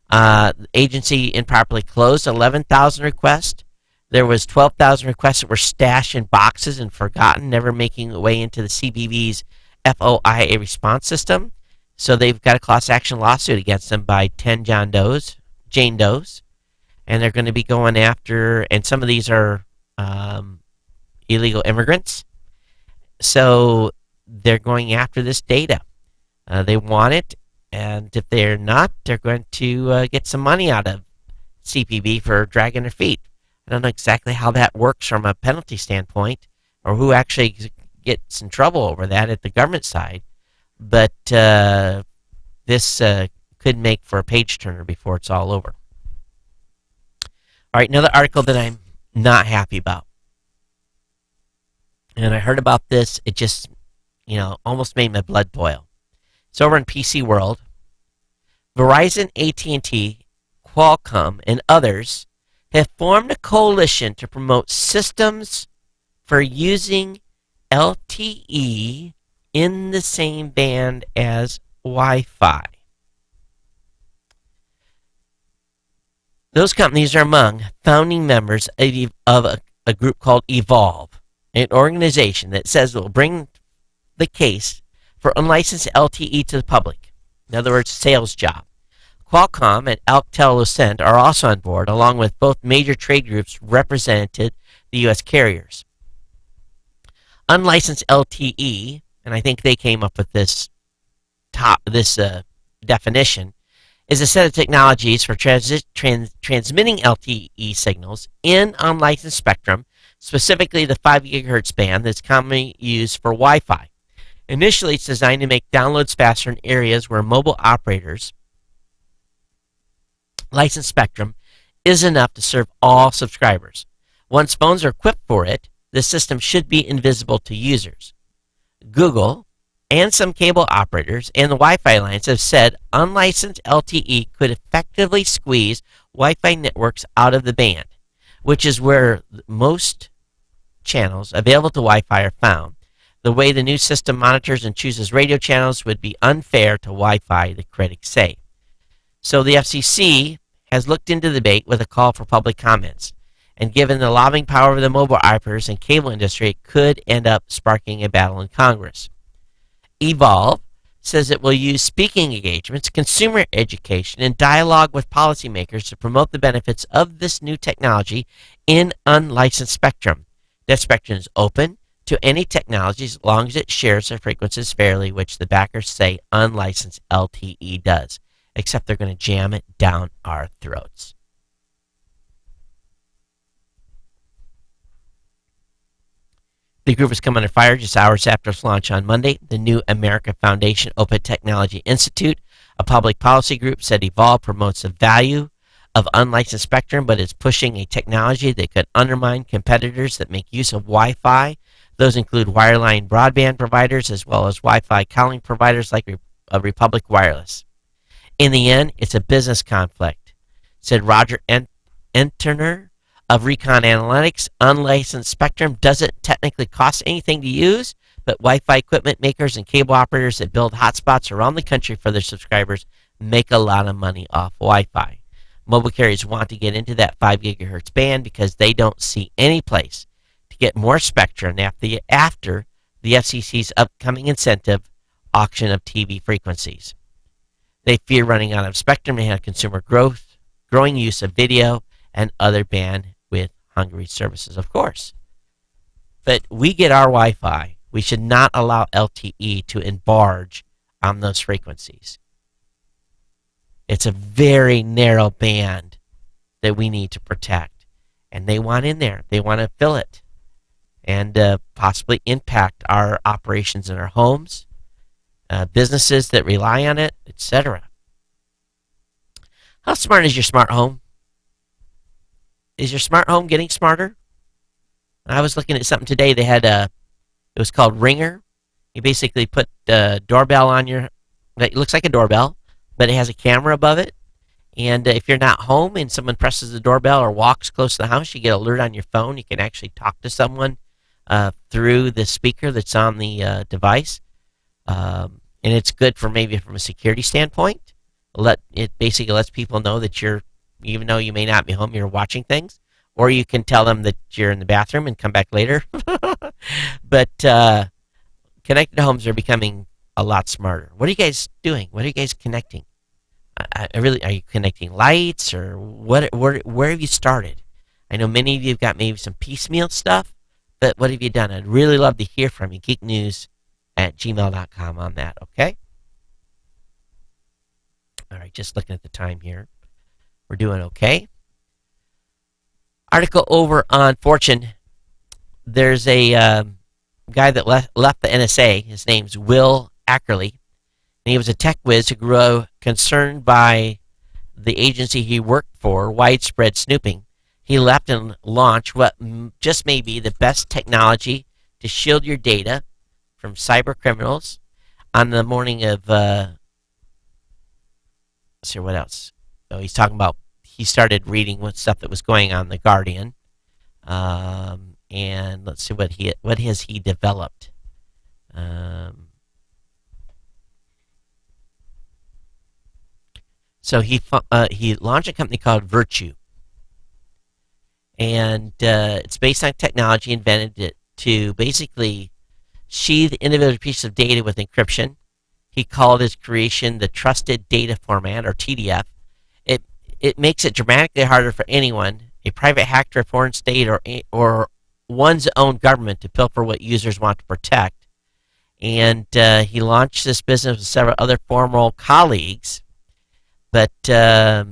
S1: The agency improperly closed 11,000 requests. There was 12,000 requests that were stashed in boxes and forgotten, never making their way into the CBP's FOIA response system. So they've got a class action lawsuit against them by 10 Jane Does, and they're going to be going after, and some of these are illegal immigrants. So they're going after this data. They want it, and if they're not, they're going to get some money out of CPB for dragging their feet. I don't know exactly how that works from a penalty standpoint, or who actually gets in trouble over that at the government side. But this could make for a page turner before it's all over. All right, another article that I'm not happy about. And I heard about this, it just, almost made my blood boil. It's over in PC World. Verizon, AT&T, Qualcomm, and others have formed a coalition to promote systems for using LTE in the same band as Wi-Fi. Those companies are among founding members of a group called Evolve, an organization that says it will bring the case for unlicensed LTE to the public. In other words, sales job. Qualcomm and Alcatel-Lucent are also on board, along with both major trade groups represented the U.S. carriers. Unlicensed LTE, and I think they came up with this definition, is a set of technologies for transmitting LTE signals in unlicensed spectrum, specifically the 5 gigahertz band that's commonly used for Wi-Fi. Initially, it's designed to make downloads faster in areas where mobile operators' licensed spectrum is enough to serve all subscribers. Once phones are equipped for it, the system should be invisible to users. Google and some cable operators and the Wi-Fi Alliance have said unlicensed LTE could effectively squeeze Wi-Fi networks out of the band, which is where most channels available to Wi-Fi are found. The way the new system monitors and chooses radio channels would be unfair to Wi-Fi, the critics say. So the FCC has looked into the debate with a call for public comments. And given the lobbying power of the mobile operators and cable industry, it could end up sparking a battle in Congress. Evolve says it will use speaking engagements, consumer education, and dialogue with policymakers to promote the benefits of this new technology in unlicensed spectrum. That spectrum is open to any technology as long as it shares the frequencies fairly, which the backers say unlicensed LTE does, except they're going to jam it down our throats. The group has come under fire just hours after its launch on Monday. The New America Foundation Open Technology Institute, a public policy group, said Evolve promotes the value of unlicensed spectrum, but is pushing a technology that could undermine competitors that make use of Wi-Fi. Those include wireline broadband providers as well as Wi-Fi calling providers like Republic Wireless. In the end, it's a business conflict, said Roger Enterner of Recon Analytics. Unlicensed spectrum doesn't technically cost anything to use, but Wi-Fi equipment makers and cable operators that build hotspots around the country for their subscribers make a lot of money off Wi-Fi. Mobile carriers want to get into that 5 gigahertz band because they don't see any place to get more spectrum after the FCC's upcoming incentive auction of TV frequencies. They fear running out of spectrum to handle consumer growth, growing use of video, and other bandwidth-hungry services, of course. But we get our Wi-Fi. We should not allow LTE to enlarge on those frequencies. It's a very narrow band that we need to protect. And they want in there. They want to fill it and possibly impact our operations in our homes, businesses that rely on it, etc. How smart is your smart home? Is your smart home getting smarter? I was looking at something today. They had it was called Ringer. You basically put the doorbell on it looks like a doorbell, but it has a camera above it. And if you're not home and someone presses the doorbell or walks close to the house, you get an alert on your phone. You can actually talk to someone through the speaker that's on the device. And it's good for maybe from a security standpoint. It basically lets people know that even though you may not be home, you're watching things. Or you can tell them that you're in the bathroom and come back later. But connected homes are becoming a lot smarter. What are you guys doing? What are you guys connecting? Are you connecting lights or what? Where have you started? I know many of you have got maybe some piecemeal stuff, but what have you done? I'd really love to hear from you. geeknews@gmail.com on that, okay? All right, just looking at the time here. We're doing okay. Article over on Fortune. There's a guy that left the NSA. His name's Will Ackerley. And he was a tech whiz who grew concerned by the agency he worked for, widespread snooping. he left and launched what just may be the best technology to shield your data from cyber criminals on the morning of, let's see what else. Oh, he's talking about, he started reading what stuff that was going on in The Guardian. And let's see what has he developed. So he launched a company called Virtue, and it's based on technology invented to basically sheathe individual pieces of data with encryption. He called his creation the Trusted Data Format, or TDF. It makes it dramatically harder for anyone, a private hacker, a foreign state, or one's own government, to pilfer what users want to protect. And he launched this business with several other former colleagues, but they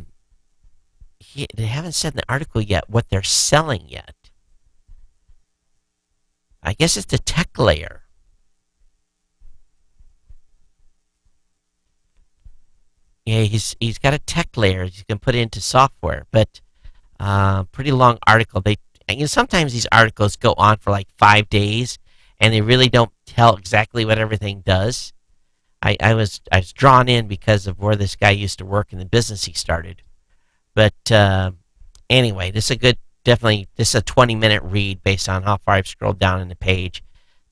S1: haven't said in the article yet what they're selling yet. I guess it's the tech layer. Yeah, he's got a tech layer you can put into software, but pretty long article. Sometimes these articles go on for like 5 days, and they really don't tell exactly what everything does. I was drawn in because of where this guy used to work and the business he started. But anyway, this is a 20-minute read based on how far I've scrolled down in the page.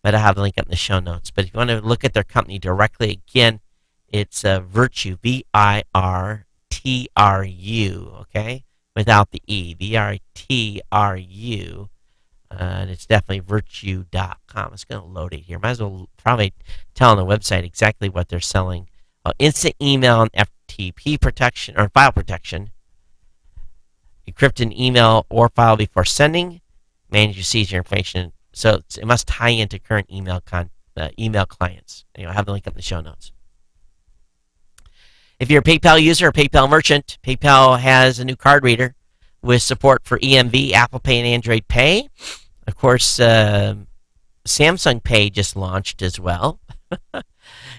S1: But I have the link up in the show notes. But if you want to look at their company directly, again, it's Virtue, Virtru, okay, without the E, Virtru, and it's definitely virtue.com. It's going to load it here. Might as well probably tell on the website exactly what they're selling. Instant email and FTP protection, or file protection, encrypt an email or file before sending, manage your seizure information. So it must tie into current email clients. I'll have the link up in the show notes. If you're a PayPal user or PayPal merchant, PayPal has a new card reader with support for EMV, Apple Pay, and Android Pay. Of course, Samsung Pay just launched as well.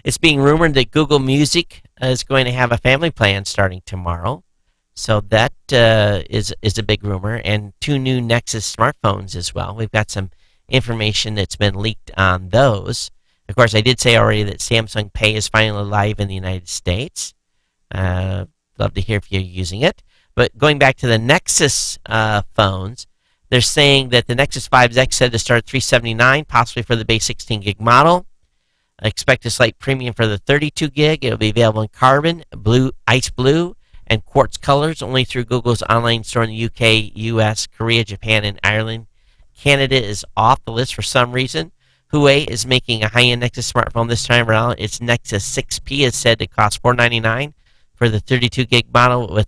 S1: It's being rumored that Google Music is going to have a family plan starting tomorrow. So that is a big rumor. And 2 new Nexus smartphones as well. We've got some information that's been leaked on those. Of course, I did say already that Samsung Pay is finally live in the United States. Love to hear if you're using it. But going back to the Nexus phones, they're saying that the Nexus 5X said to start at $379, possibly for the base 16 gig model. I expect a slight premium for the 32 gig. It'll be available in carbon, blue, ice blue, and quartz colors only through Google's online store in the UK, US, Korea, Japan, and Ireland. Canada is off the list for some reason. Huawei is making a high-end Nexus smartphone this time around. Its Nexus 6P is said to cost $499 for the 32 gig model with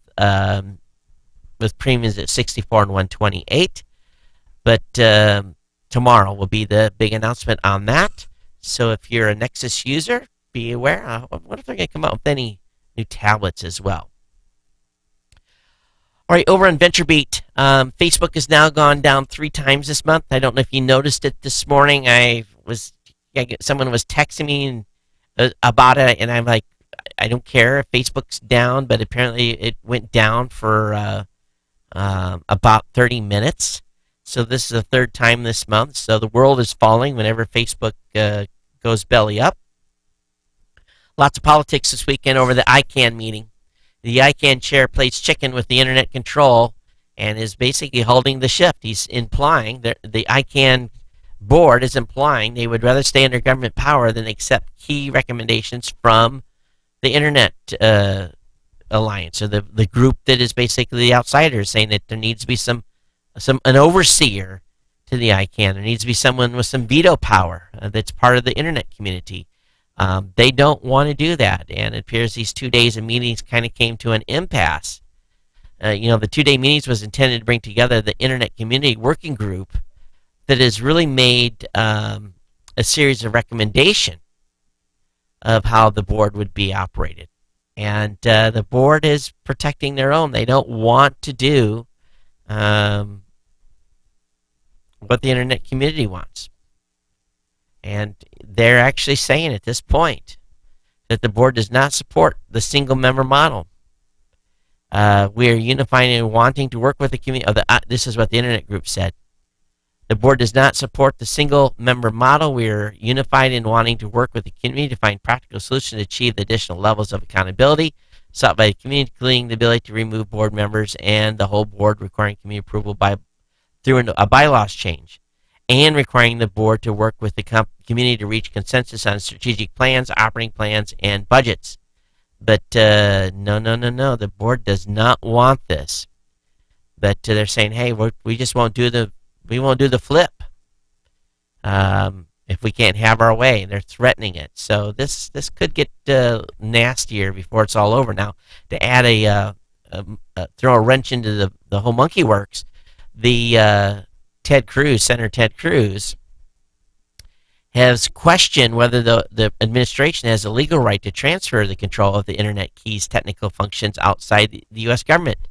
S1: premiums at $64 and $128. But tomorrow will be the big announcement on that. So if you're a Nexus user, be aware. I wonder if they're going to come out with any new tablets as well. All right, over on VentureBeat, Facebook has now gone down 3 times this month. I don't know if you noticed it this morning. Someone was texting me about it, and I'm like, I don't care if Facebook's down, but apparently it went down for about 30 minutes. So this is the 3rd time this month. So the world is falling whenever Facebook goes belly up. Lots of politics this weekend over the ICANN meeting. The ICANN chair plays chicken with the internet control and is basically holding the shift. He's implying that the ICANN board is implying they would rather stay under government power than accept key recommendations from the Internet Alliance, or the group that is basically the outsiders, saying that there needs to be an overseer to the ICANN. There needs to be someone with some veto power that's part of the Internet community. They don't want to do that, and it appears these 2 days of meetings kind of came to an impasse. The 2-day meetings was intended to bring together the Internet Community Working Group that has really made a series of recommendations of how the board would be operated. And the board is protecting their own. They don't want to do what the Internet community wants. And they're actually saying at this point that the board does not support the single-member model. We are unifying and wanting to work with the community. This is what the Internet Group said. The board does not support the single member model. We are unified in wanting to work with the community to find practical solutions to achieve the additional levels of accountability sought by the community, including the ability to remove board members and the whole board, requiring community approval through a bylaws change, and requiring the board to work with the community to reach consensus on strategic plans, operating plans, and budgets. But no, no, no, no. The board does not want this. But they're saying, hey, we just won't do the flip if we can't have our way. And they're threatening it. So this could get nastier before it's all over. Now, to add throw a wrench into the whole monkey works, the Senator Ted Cruz, has questioned whether the administration has a legal right to transfer the control of the Internet Key's technical functions outside the U.S. government.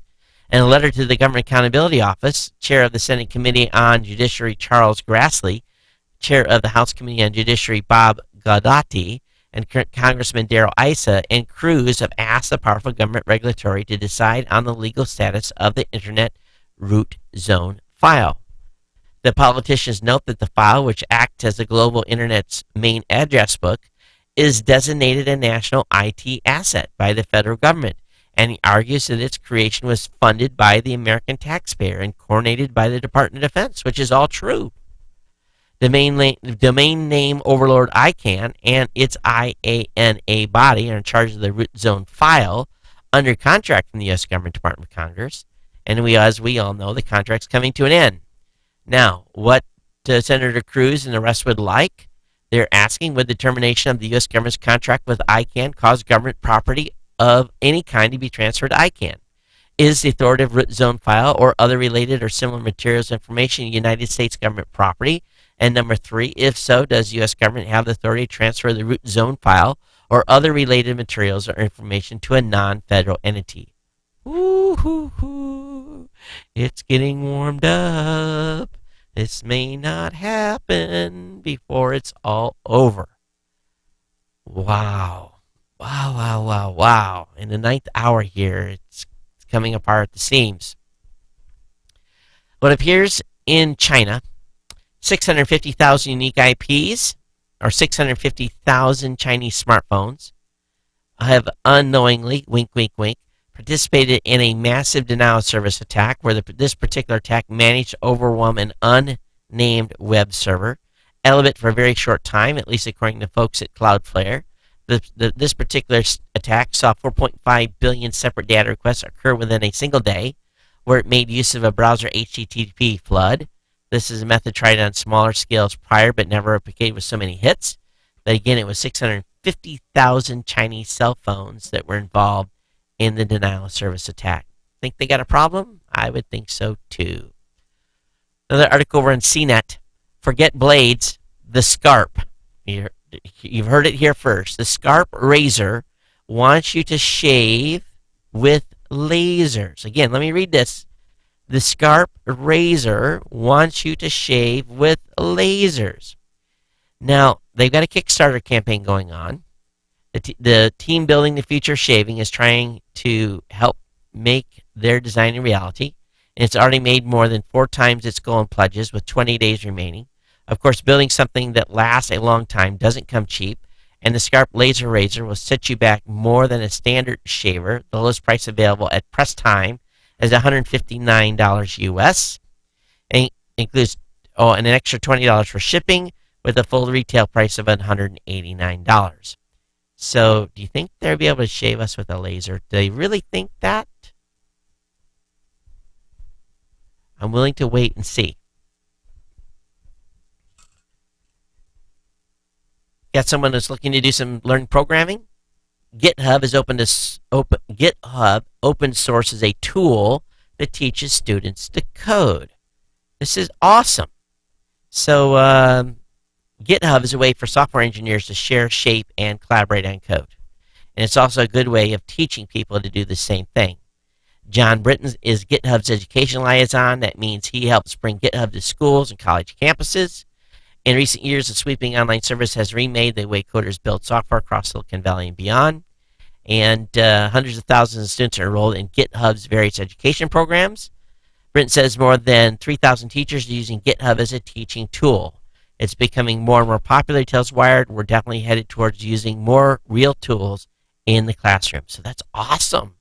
S1: In a letter to the Government Accountability Office, Chair of the Senate Committee on Judiciary Charles Grassley, Chair of the House Committee on Judiciary Bob Gaudati, and Congressman Darrell Issa and Cruz have asked the powerful government regulatory to decide on the legal status of the Internet root zone file. The politicians note that the file, which acts as the global Internet's main address book, is designated a national IT asset by the federal government, and he argues that its creation was funded by the American taxpayer and coordinated by the Department of Defense, which is all true. Domain name overlord ICANN and its IANA body are in charge of the root zone file under contract from the U.S. Government Department of Congress, and as we all know, the contract's coming to an end. Now, what Senator Cruz and the rest would like, they're asking, would the termination of the U.S. government's contract with ICANN cause government property of any kind to be transferred to ICANN? Is the authoritative root zone file or other related or similar materials information United States government property? And number 3, if so, does the U.S. government have the authority to transfer the root zone file or other related materials or information to a non-federal entity? Ooh, hoo, hoo. It's getting warmed up. This may not happen before it's all over. Wow. Wow, wow, wow, wow. In the 9th hour here, it's coming apart at the seams. What appears in China, 650,000 unique IPs, or 650,000 Chinese smartphones, have unknowingly, wink, wink, wink, participated in a massive denial of service attack where this particular attack managed to overwhelm an unnamed web server, elevate for a very short time, at least according to folks at Cloudflare. This particular attack saw 4.5 billion separate data requests occur within a single day, where it made use of a browser HTTP flood. This is a method tried on smaller scales prior, but never replicated with so many hits. But again, it was 650,000 Chinese cell phones that were involved in the denial of service attack. Think they got a problem? I would think so too. Another article over on CNET. Forget blades, the Scarp. You've heard it here first. The Scarp razor wants you to shave with lasers. Again, let me read this. The Scarp razor wants you to shave with lasers. Now, they've got a Kickstarter campaign going on. The team building the future shaving is trying to help make their design a reality, and it's already made more than 4 times its goal and pledges with 20 days remaining. Of course, building something that lasts a long time doesn't come cheap, and the Scarp laser razor will set you back more than a standard shaver. The lowest price available at press time is $159 US, and includes an extra $20 for shipping with a full retail price of $189. So, do you think they'll be able to shave us with a laser? Do they really think that? I'm willing to wait and see. Got someone that's looking to do some learning programming? GitHub open sources a tool that teaches students to code. This is awesome. So GitHub is a way for software engineers to share, shape, and collaborate on code. And it's also a good way of teaching people to do the same thing. John Britton is GitHub's education liaison. That means he helps bring GitHub to schools and college campuses. In recent years, the sweeping online service has remade the way coders build software across Silicon Valley and beyond. and hundreds of thousands of students are enrolled in GitHub's various education programs. Brent says more than 3,000 teachers are using GitHub as a teaching tool. It's becoming more and more popular, he tells Wired. We're definitely headed towards using more real tools in the classroom. So that's awesome.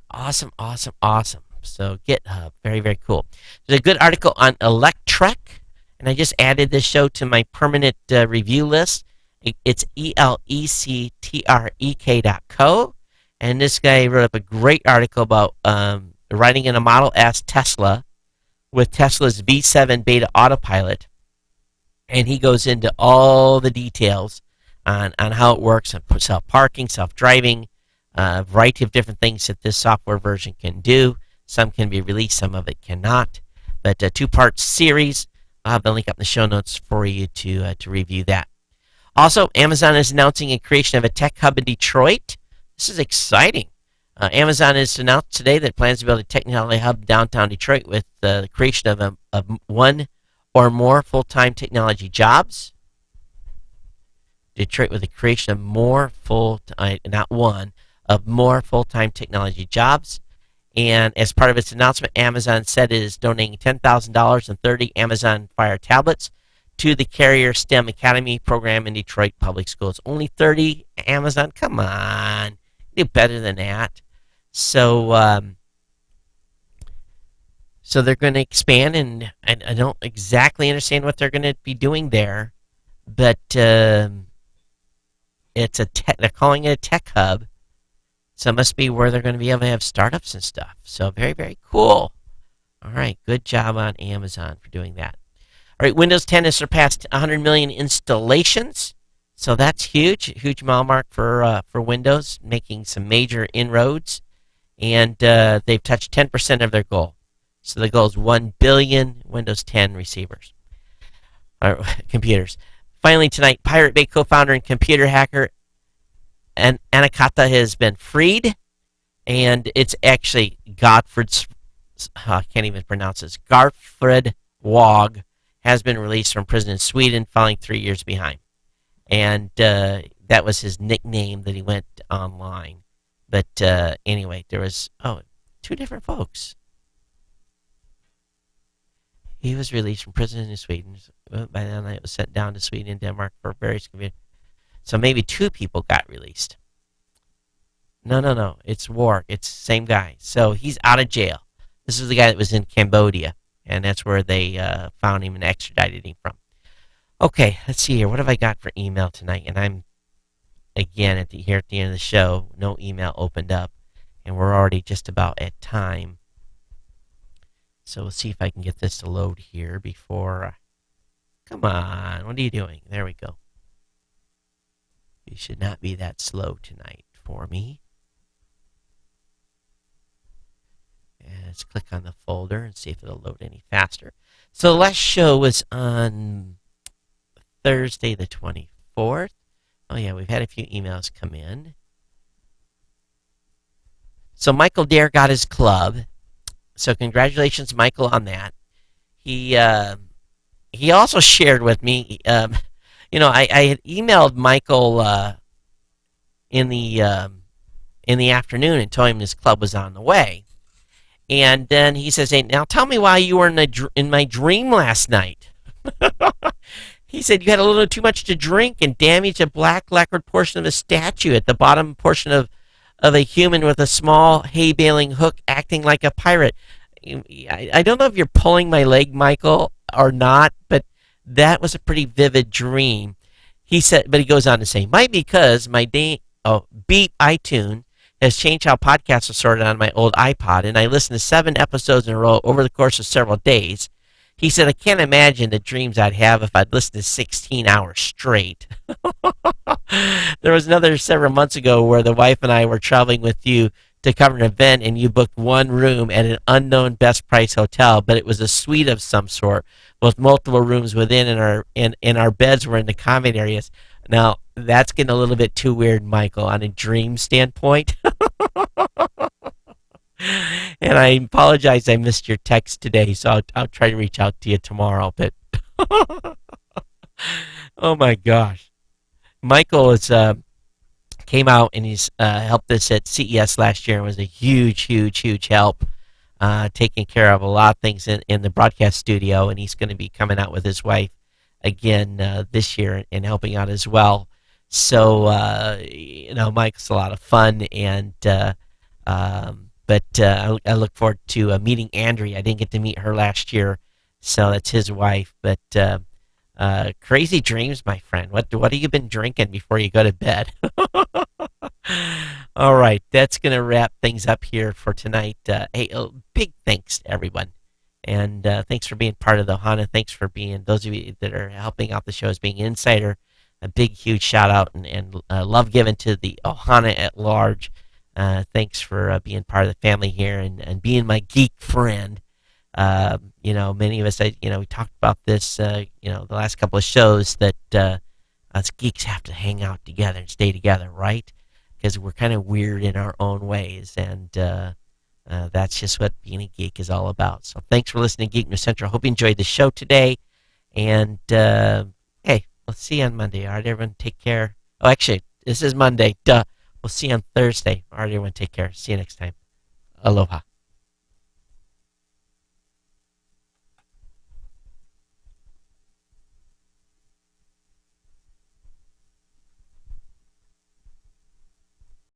S1: Awesome, awesome, awesome. So GitHub, very, very cool. There's a good article on Electrek, and I just added this show to my permanent review list. It's electrek.co, and this guy wrote up a great article about riding in a Model S Tesla with Tesla's V7 beta autopilot, and he goes into all the details on how it works, self-parking, self-driving, a variety of different things that this software version can do. Some can be released, some of it cannot. But a two-part series. I'll have the link up in the show notes for you to review that. Also, Amazon is announcing a creation of a tech hub in Detroit. This is exciting. Amazon has announced today that it plans to build a technology hub downtown Detroit with the creation of one or more full-time technology jobs. Detroit with the creation of more not one, of more full-time technology jobs. And as part of its announcement, Amazon said it is donating $10,000 and 30 Amazon Fire tablets to the Carrier STEM Academy program in Detroit Public Schools. Only 30, Amazon? Come on. Do better than that. So they're going to expand, and I don't exactly understand what they're going to be doing there, but they're calling it a tech hub. So it must be where they're going to be able to have startups and stuff. So very, very cool. All right, good job on Amazon for doing that. All right, Windows 10 has surpassed 100 million installations. So that's huge, huge mile mark for Windows, making some major inroads. And they've touched 10% of their goal. So the goal is 1 billion Windows 10 computers. Finally tonight, Pirate Bay co-founder and computer hacker and Anakata has been freed, and it's actually I can't even pronounce this. Garfred Wog has been released from prison in Sweden, falling 3 years behind. And that was his nickname that he went online. But anyway, there was two different folks. He was released from prison in Sweden. By then, it was sent down to Sweden and Denmark for various communities. So maybe two people got released. No. It's Warg. It's the same guy. So he's out of jail. This is the guy that was in Cambodia, and that's where they found him and extradited him from. Okay, let's see here. What have I got for email tonight? And I'm, again, here at the end of the show, no email opened up, and we're already just about at time. So we'll see if I can get this to load here before... Come on, what are you doing? There we go. You should not be that slow tonight for me. And let's click on the folder and see if it'll load any faster. So the last show was on Thursday the 24th. Oh yeah, we've had a few emails come in. So Michael Dare got his club. So congratulations, Michael, on that. He also shared with me, I had emailed Michael in the afternoon and told him his club was on the way. And then he says, "Hey, now tell me why you were in my dream last night." He said you had a little too much to drink and damaged a black lacquered portion of a statue at the bottom portion of a human with a small hay baling hook acting like a pirate. I don't know if you're pulling my leg, Michael, or not, but that was a pretty vivid dream. He said, but he goes on to say, might be because my Beep iTunes has changed how podcasts are sorted on my old iPod, and I listened to 7 episodes in a row over the course of several days. He said, I can't imagine the dreams I'd have if I'd listened to 16 hours straight. There was another several months ago where the wife and I were traveling with you to cover an event, and you booked one room at an unknown best price hotel, but it was a suite of some sort with multiple rooms within, and our beds were in the common areas. Now, that's getting a little bit too weird, Michael, on a dream standpoint. And I apologize I missed your text today, so I'll try to reach out to you tomorrow. But oh my gosh, Michael came came out and he's helped us at CES last year and was a huge, huge, huge help, taking care of a lot of things in the broadcast studio. And he's going to be coming out with his wife again this year and helping out as well. So Mike's a lot of fun, and I look forward to meeting Andrea. I didn't get to meet her last year, so that's his wife. But crazy dreams, my friend. What have you been drinking before you go to bed? All right, that's gonna wrap things up here for tonight. Hey, big thanks to everyone, and thanks for being part of the Ohana. Thanks for being those of you that are helping out the show as being insider. A big, huge shout out and love given to the Ohana at large. Thanks for being part of the family here and being my geek friend. Many of us, we talked about this, the last couple of shows that us geeks have to hang out together and stay together, right? Because we're kind of weird in our own ways, and that's just what being a geek is all about. So thanks for listening to Geek News Central. Hope you enjoyed the show today, and hey, we'll see you on Monday. All right, everyone, take care. Oh, actually, this is Monday. Duh. We'll see you on Thursday. All right, everyone, take care. See you next time. Aloha.